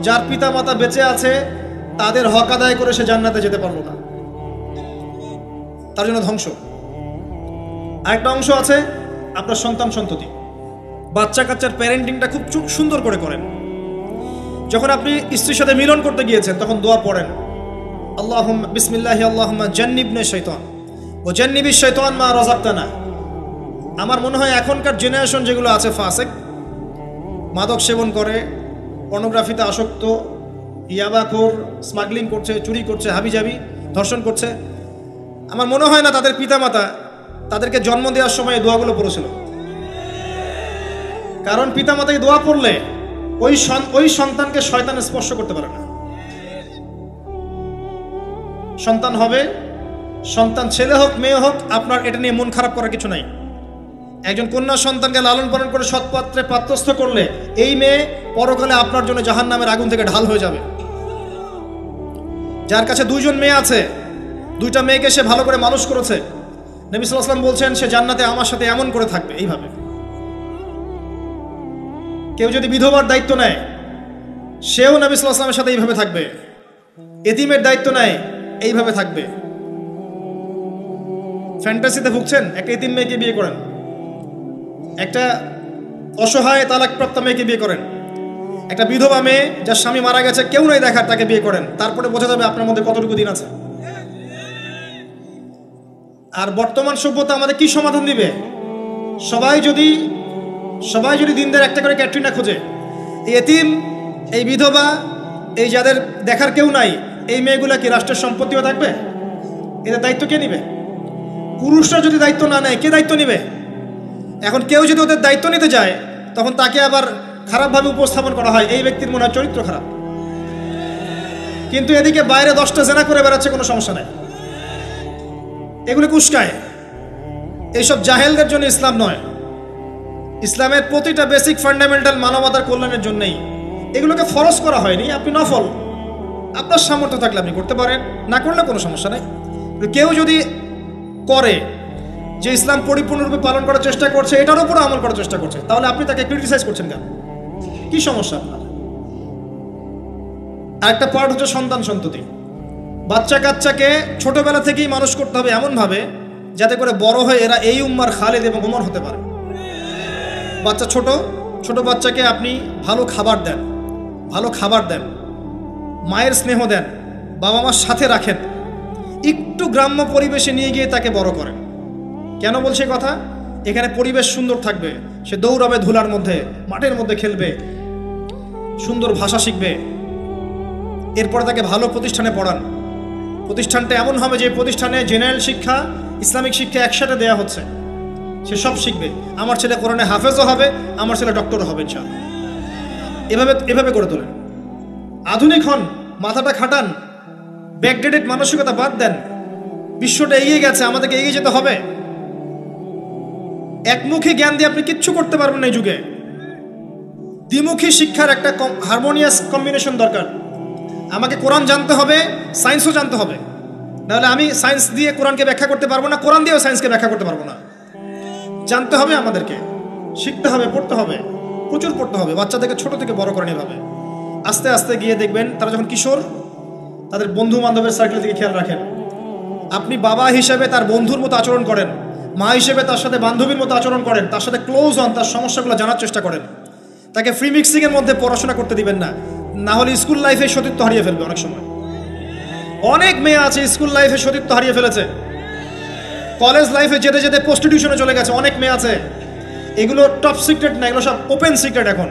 যার পিতামাতা বেঁচে আছে, তাদের হক আদায় করে সে জান্নাতে যেতে পারলো না, তার জন্য ধ্বংস। আরেকটা অংশ আছে আপনার সন্তান সন্ততি। বাচ্চা কাচ্চার প্যারেন্টিংটা খুব সুন্দর করে করেন। যখন আপনি স্ত্রীর সাথে মিলন করতে গিয়েছেন তখন দোয়া পড়েন, আল্লাহুম্মা বিসমিল্লাহি আল্লাহুম্মা জান্নিবনা শাইতান ও জান্নিবিশ শাইতান মা রাযাকতানা। আমার মনে হয় এখনকার জেনারেশন যেগুলো আছে ফাসেক, মাদক সেবন করে, পর্নোগ্রাফিতে আসক্ত, ইয়াবাখোর, স্মাগলিং করছে, চুরি করছে, হাবিজাবি, ধর্ষণ করছে, আমার মনে হয় না তাদের পিতামাতা তাদেরকে জন্ম দেওয়ার সময় দোয়াগুলো পড়েছিল। কারণ পিতামাতাকে দোয়া পড়লে ওই সন্তানকে শয়তান স্পর্শ করতে পারে না। সন্তান হবে, সন্তান ছেলে হোক মেয়ে হোক, আপনার এটা নিয়ে মন খারাপ করার কিছু নাই। একজন কন্যা সন্তানকে লালন পালন করে সৎপাত্রে পাত্রস্থ করলে এই মেয়ে পরকালে আপনার জন্য জাহান্নামের আগুন থেকে ঢাল হয়ে যাবে। যার কাছে দুইজন মেয়ে আছে, দুইটা মেয়েকে সে ভালো করে মানুষ করেছে, নবী সাল্লাল্লাহু আলাইহি ওয়াসাল্লাম বলছেন সে জান্নাতে আমার সাথে এমন করে থাকবে, এইভাবে। কেউ যদি বিধবার দায়িত্ব নেয়, সেও নবী সাল্লাল্লাহু আলাইহি ওয়াসাল্লামের সাথে এইভাবে থাকবে। এতিমের দায়িত্ব নেয়, এইভাবে থাকবে। ফ্যান্টাসিতে ভুগছেন, একটা এতিম মেয়েকে বিয়ে করেন, একটা অসহায় তালাকপ্রাপ্ত মেয়েকে বিয়ে করেন, একটা বিধবা মেয়ে যার স্বামী মারা গেছে, কেউ নাই দেখার, তাকে বিয়ে করেন, তারপরে বোঝা যাবে আপনার মধ্যে কতটুকু দিন আছে। আর বর্তমান সভ্যতা আমাদের কি সমাধান দিবে? সবাই যদি দিনদের একটা করে ক্যাটরিনা খোঁজে, এই এতিম, এই বিধবা, এই যাদের দেখার কেউ নাই, এই মেয়েগুলা কি রাষ্ট্রের সম্পত্তিও থাকবে? এদের দায়িত্ব কে নিবে? পুরুষরা যদি দায়িত্ব না নেয়, কে দায়িত্ব নিবে? এখন কেউ যদি ওদের দায়িত্ব নিতে যায়, তখন তাকে আবার খারাপভাবে উপস্থাপন করা হয়, এই ব্যক্তির মনে হয় চরিত্র খারাপ। কিন্তু এদিকে বাইরে 10টা জেনা করে বেড়াচ্ছে, কোনো সমস্যা নাই, এগুলো উস্কায়। এইসব জাহেলদের জন্য ইসলাম নয়। ইসলামের প্রতিটা বেসিক ফান্ডামেন্টাল মানবতার কল্যাণের জন্যই। এগুলোকে ফরজ করা হয়নি, আপনি নফল, আপনার সামর্থ্য থাকলে আপনি করতে পারেন, না করলে কোনো সমস্যা নাই। কেউ যদি করে যে ইসলাম পরিপূর্ণরূপে পালন করার চেষ্টা করছে, এটার উপরে আমল করার চেষ্টা করছে, তাহলে আপনি তাকে ক্রিটিসাইজ করছেন কেন? কি সমস্যা আপনার? আরেকটা পার্ট হচ্ছে সন্তান সন্ততি। বাচ্চা কাচ্চাকে ছোটবেলা থেকেই মানুষ করতে হবে এমনভাবে যাতে করে বড় হয়ে এরা এই উম্মার খালেদ এবং ওমর হতে পারে। বাচ্চা ছোট বাচ্চাকে আপনি ভালো খাবার দেন, মায়ের স্নেহ দেন, বাবা মার সাথে রাখেন, একটু গ্রাম্য পরিবেশে নিয়ে গিয়ে তাকে বড় করেন। কেন বলছে কথা? এখানে পরিবেশ সুন্দর থাকবে, সে দৌড়াবে ধুলার মধ্যে, মাঠের মধ্যে খেলবে, সুন্দর ভাষা শিখবে। এরপরে তাকে ভালো প্রতিষ্ঠানে পড়ান। প্রতিষ্ঠানটা এমন হবে যে প্রতিষ্ঠানে জেনারেল শিক্ষা, ইসলামিক শিক্ষা একসাথে দেয়া হচ্ছে, সে সব শিখবে। আমার ছেলে কোরআনে হাফেজও হবে, আমার ছেলে ডক্টরও হবে ইনশাআল্লাহ। এভাবে করে তোলেন। আধুনিক হন, মাথাটা খাটান, ব্যাকডেটেড মানসিকতা বাদ দেন। বিশ্বটা এগিয়ে গেছে, আমাদেরকে এগিয়ে যেতে হবে। একমুখী জ্ঞান দিয়ে আপনি কিচ্ছু করতে পারবেন না এই যুগে। দ্বিমুখী শিক্ষার একটা হারমোনিয়াস কম্বিনেশন দরকার। আমাকে কোরআন জানতে হবে, সায়েন্সও জানতে হবে, নাহলে আমি সায়েন্স দিয়ে কোরআনকে ব্যাখ্যা করতে পারবো না, কোরআন দিয়েও সায়েন্সকে ব্যাখ্যা করতে পারবো না। জানতে হবে, আমাদেরকে শিখতে হবে, পড়তে হবে, প্রচুর পড়তে হবে। বাচ্চাদেরকে ছোট থেকে বড় করেন এভাবে। আস্তে আস্তে গিয়ে দেখবেন তারা যখন কিশোর, তাদের বন্ধু বান্ধবের সার্কেলের দিকে খেয়াল রাখেন। আপনি বাবা হিসেবে তার বন্ধুর মতো আচরণ করেন, মা হিসেবে তার সাথে বান্ধবীর মতো আচরণ করেন, তার সাথে ক্লোজ হন, তার সমস্যাগুলো জানার চেষ্টা করেন। তাকে ফ্রি মিক্সিংয়ের মধ্যে পড়াশোনা করতে দিবেন না, না হলে স্কুল লাইফে সতীত্ব হারিয়ে ফেলবে। অনেক সময় অনেক মেয়ে আছে স্কুল লাইফে সতীত্ব হারিয়ে ফেলেছে, কলেজ লাইফে যেতে যেতে প্রস্টিটিউশনে চলে গেছে। অনেক মেয়ে আছে, এগুলো টপ সিক্রেট না, এগুলো সব ওপেন সিক্রেট। এখন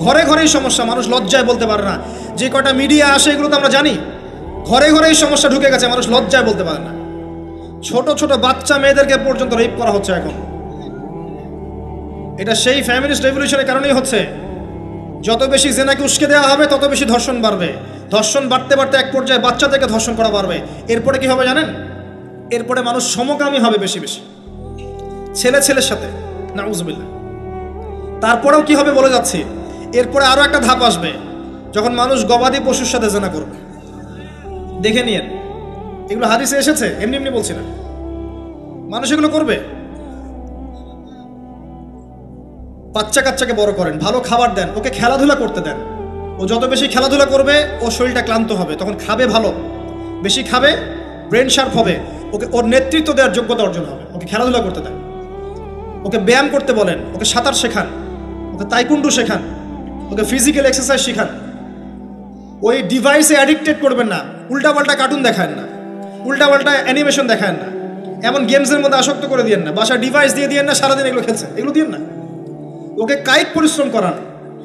ঘরে ঘরেই সমস্যা, মানুষ লজ্জায় বলতে পারে না। যে কটা মিডিয়া আসে এগুলো তো আমরা জানি, ঘরে ঘরেই সমস্যা ঢুকে গেছে, মানুষ লজ্জায় বলতে পারে না। ছোট ছোট বাচ্চা মেয়েদেরকে পর্যন্ত রেপ করা হচ্ছে এখন। এটা সেই ফ্যামিলিস্ট রেভলিউশনের কারণেই হচ্ছে। যত বেশি জেনাকে উস্কে দেওয়া হবে তত বেশি ধর্ষণ বাড়বে। ধর্ষণ বাড়তে বাড়তে এক পর্যায়ে বাচ্চাদেরকে ধর্ষণ করা বাড়বে। এরপরে কি হবে জানেন? এরপরে মানুষ সমকামী হবে বেশি বেশি, ছেলে ছেলের সাথে, নাউজুবিল্লাহ। তারপরেও কি হবে বলে যাচ্ছি, এরপরে আরো একটা ধাপ আসবে, যখন মানুষ গবাদি পশুর সাথে জেনা করবে। দেখে নিয়েন, এগুলো হাদিসে এসেছে, এমনি এমনি বলছি না, মানুষ এগুলো করবে। বাচ্চা কাচ্চাকে বড় করেন, ভালো খাবার দেন, ওকে খেলাধুলা করতে দেন। ও যত বেশি খেলাধুলা করবে ওর শরীরটা ক্লান্ত হবে, তখন খাবে ভালো, বেশি খাবে, ব্রেন শার্প হবে, ওকে ওর নেতৃত্ব দেওয়ার যোগ্যতা অর্জন হবে। ওকে খেলাধুলা করতে দেন, ওকে ব্যায়াম করতে বলেন, ওকে সাঁতার শেখান, ওকে তাইকুন্ডু শেখান, ওকে ফিজিক্যাল এক্সারসাইজ শেখান। ওই ডিভাইসে অ্যাডিক্টেড করবেন না, উল্টাপাল্টা কার্টুন দেখান না, উল্টাপাল্টা অ্যানিমেশন দেখান না, এমন গেমসের মধ্যে আসক্ত করে দিয়েন না, বাসায় ডিভাইস দিয়ে দিয়েন না, সারাদিন এগুলো খেলছে, এগুলো দিয়েন না। ওকে কায়িক পরিশ্রম করান,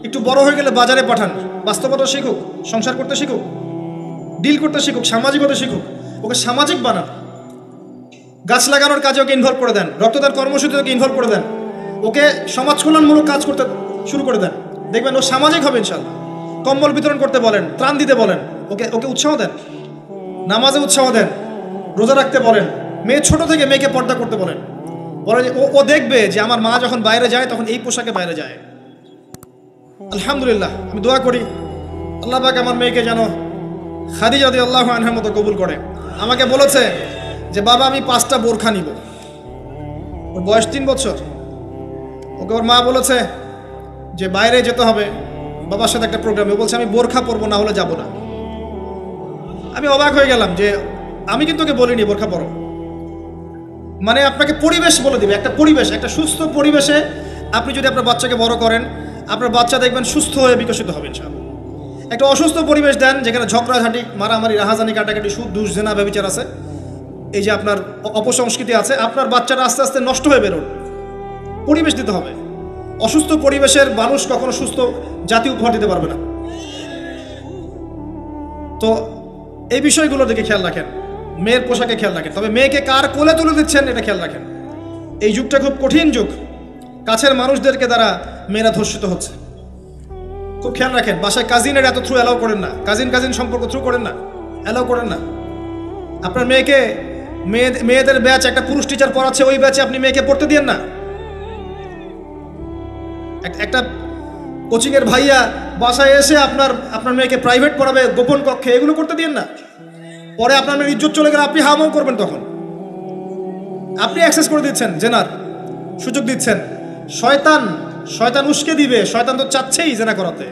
একটু বড় হয়ে গেলে বাজারে পাঠান, বাস্তবতা শিখুক, সংসার করতে শিখুক, ডিল করতে শিখুক, সামাজিকতা শিখুক, ওকে সামাজিক বানান। গাছ লাগানোর কাজে ওকে ইনভলভ করে দেন, রক্তদান কর্মসূচিতে ওকে ইনভলভ করে দেন, ওকে সমাজ কল্যাণমূলক কাজ করতে শুরু করে দেন, দেখবেন ও সামাজিক হবে ইনশাল্লাহ। কম্বল বিতরণ করতে বলেন, ত্রাণ দিতে বলেন, ওকে ওকে উৎসাহ দেন, নামাজে উৎসাহ দেন, রোজা রাখতে বলেন। মেয়ে ছোট থেকে মেয়েকে পর্দা করতে বলেন, বলে যে ও দেখবে যে আমার মা যখন বাইরে যায় তখন এই পোশাকে বাইরে যায়। আলহামদুলিল্লাহ, আমি দোয়া করি আল্লাহ পাক আমার মেয়েকে যেন খাদিজা রাদিয়াল্লাহু আনহার মতো কবুল করে। আমাকে বলেছে যে বাবা আমি 5টা বোরখা নিব, ওর বয়স 3 বছর। ওকে ওর মা বলেছে যে বাইরে যেতে হবে বাবার সাথে একটা প্রোগ্রামে, বলছে আমি বোরখা পরবো, না হলে যাব না। আমি অবাক হয়ে গেলাম যে আমি কিন্তু ওকে বলিনি বোরখা পরো, মানে আপনাকে পরিবেশ বলে দিবে। একটা পরিবেশ, একটা সুস্থ পরিবেশে আপনি যদি আপনার বাচ্চাকে বড় করেন, আপনার বাচ্চা দেখবেন সুস্থ হয়ে বিকশিত হবে ইনশাআল্লাহ। একটা অসুস্থ পরিবেশ দেন যেখানে ঝগড়াঝাটি, মারামারি, রাহাজানি, কাটাকাটি, সুদ, দুষ, জেনা, ব্যভিচার আছে, এই যে আপনার অপসংস্কৃতি আছে, আপনার বাচ্চারা আস্তে আস্তে নষ্ট হয়ে বেরোন। পরিবেশ দিতে হবে। অসুস্থ পরিবেশের মানুষ কখনো সুস্থ জাতি উপহার দিতে পারবে না। তো এই বিষয়গুলোর দিকে খেয়াল রাখেন, মেয়ের পোশাকে খেয়াল রাখেন, তবে মেয়েকে কার কোলে তুলে দিচ্ছেন এটা খেয়াল রাখেন। এই যুগটা খুব কঠিন যুগ, কাছের মানুষদেরকে দ্বারা মেয়েরা ধর্ষিত হচ্ছে, খুব খেয়াল রাখেন। বাসায় কাজিনের এত থ্রু অ্যালাউ করেন না, কাজিন সম্পর্ক থ্রু করেন না, অ্যালাউ করেন না। আপনার মেয়েকে মেয়েদের ব্যাচ একটা পুরুষ টিচার পড়াচ্ছে, ওই ব্যাচে আপনি মেয়েকে পড়তে দিয়েন না। একটা কোচিংয়ের ভাইয়া বাসায় এসে আপনার মেয়েকে প্রাইভেট পড়াবে গোপন কক্ষে, এগুলো করতে দিয়েন না। পরে আপনার মেয়ের ইজ্জত চলে গেলে আপনি হামাও করবেন, তখন আপনি অ্যাক্সেস করে দিচ্ছেন, জেনার সুযোগ দিচ্ছেন। শয়তান উস্কে দিবে, শয়তান তো চাচ্ছেই জেনা করাতে।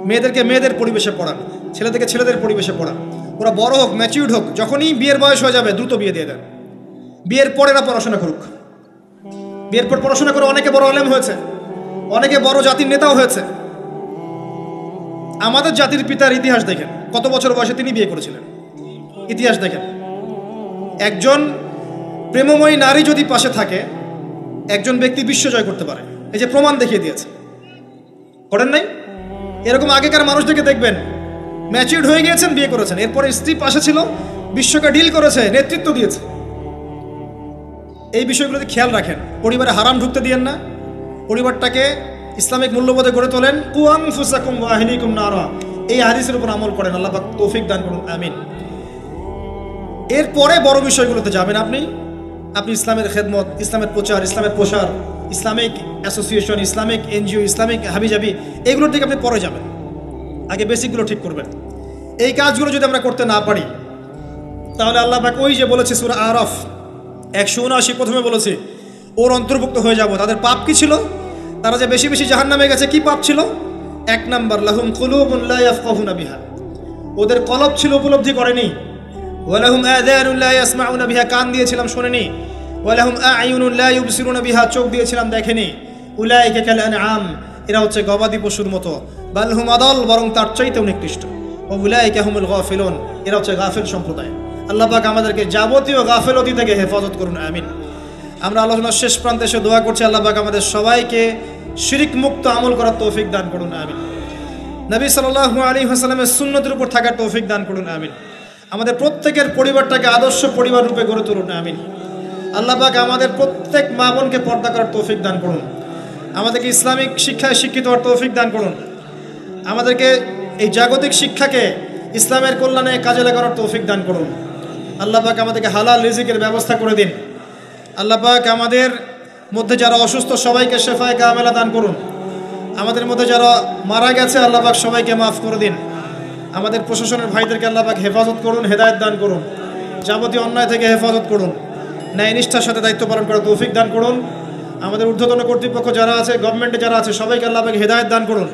মেয়েদেরকে মেয়েদের পরিবেশে পড়ান, ছেলেদেরকে ছেলেদের পরিবেশে পড়ান। ওরা বড় হোক, ম্যাচিউর্ড হোক, যখনই বিয়ের বয়স হয়ে যাবে দ্রুত বিয়ে দিয়ে দেন। বিয়ের পরে এরা পড়াশোনা করুক। বিয়ের পর পড়াশোনা করে অনেকে বড় আলেম হয়েছে, অনেকে বড় জাতির নেতাও হয়েছে। আমাদের জাতির পিতার ইতিহাস দেখেন, কত বছর বয়সে তিনি বিয়ে করেছিলেন, ইতিহাস দেখেন। একজন প্রেমময়ী নারী যদি পাশে থাকে, একজন ব্যক্তি বিশ্ব জয় করতে পারে। এই যে প্রমাণ দেখিয়ে দিয়েছে, করেন নাই? এরকম আগেকার মানুষদেরকে দেখবেন, ম্যাচিউরড হয়ে গিয়েছেন, বিয়ে করেছেন, এরপরে স্ত্রী পাশে ছিল, বিশ্বকে ডিল করেছে, নেতৃত্ব দিয়েছে। এই বিষয়গুলোতে খেয়াল রাখেন। পরিবারে হারাম ঢুকতে দিয়েন না, পরিবারটাকে ইসলামিক মূল্যবোধে গড়ে তোলেন। কু আনফুসাকুম ওয়া আহলিকুম নারা, এই হাদিসের উপর আমল করেন। আল্লাহ পাক তৌফিক দান করুন, আমিন। এরপরে বড় বিষয়গুলোতে যাবেন আপনি ইসলামের খেদমত, ইসলামের প্রচার, ইসলামের প্রসার, Islamic association, Islamic NGO, Islamic হাবিজাবি, এগুলোর দিকে আপনি পরে যাবেন। আগে বেসিকগুলো ঠিক করবেন। এই কাজগুলো যদি আমরা করতে না পারি, তাহলে আল্লাহ পাক ওই যে বলেছে সূরা আরাফ 179 প্রথমে বলেছে, ওর অন্তর্ভুক্ত হয়ে যাব। তাদের পাপ কি ছিল? তারা যে বেশি বেশি জাহান্নামে গেছে, কি পাপ ছিল? 1 নাম্বার, লাহুম কুলুবুন লা ইয়াফকাহুনা বিহা, ওদের কলব ছিল, উপলব্ধি করেনি। ওয়া লাহুম আযানুন লা ইয়াসমাউনা বিহা, কান দিয়েছিলাম শোনেনি। ওয়ালাহুম আ'য়ুনুন লা ইউবসিরুনা বিহা, চোখ দিয়েছিলাম দেখেনি। উলাইকা কাল আনআম, এরা হচ্ছে গবাদি পশুর মতো। বাল হুম আদাল, বরং তার চাইতেও নিকৃষ্ট। ও উলাইকা হুমুল গাফিলুন, এরা হচ্ছে গাফিল সম্প্রদায়। আল্লাহ পাক আমাদেরকে যাবতীয় গাফিলতি থেকে হেফাজত করুন, আমিন। আমরা আলোচনার শেষ প্রান্তে এসে দোয়া করছি, আল্লাহ পাক আমাদের সবাইকে শিরিক মুক্ত আমল করার তৌফিক দান করুন, আমিন। নবী সাল্লাল্লাহু আলাইহি ওয়াসাল্লামের সুন্নতের উপর থাকার তৌফিক দান করুন, আমিন। আমাদের প্রত্যেকের পরিবারটাকে আদর্শ পরিবার রূপে গড়ে তুলুন, আমিন। আল্লাহ পাক আমাদের প্রত্যেক মা বোনকে পর্দা করার তৌফিক দান করুন, আমাদেরকে ইসলামিক শিক্ষায় শিক্ষিত হওয়ার তৌফিক দান করুন, আমাদেরকে এই জাগতিক শিক্ষাকে ইসলামের কল্যাণে কাজে লাগানোর তৌফিক দান করুন। আল্লাহ পাক আমাদেরকে হালাল রিজিকের ব্যবস্থা করে দিন। আল্লাহ পাক আমাদের মধ্যে যারা অসুস্থ সবাইকে শেফায়ে কামেলা দান করুন। আমাদের মধ্যে যারা মারা গেছে আল্লাহ পাক সবাইকে মাফ করে দিন। আমাদের প্রশাসনের ভাইদেরকে আল্লাহ পাক হেফাজত করুন, হেদায়েত দান করুন, যাবতীয় অন্যায় থেকে হেফাজত করুন, ন্যায় নিষ্ঠার সাথে দায়িত্ব পালন করার তৌফিক দান করুন। আমাদের ঊর্ধ্বতন কর্তৃপক্ষ যারা আছে, গভর্নমেন্টে যারা আছে, সবাইকে আল্লাহ পাক হেদায়েত দান করুন।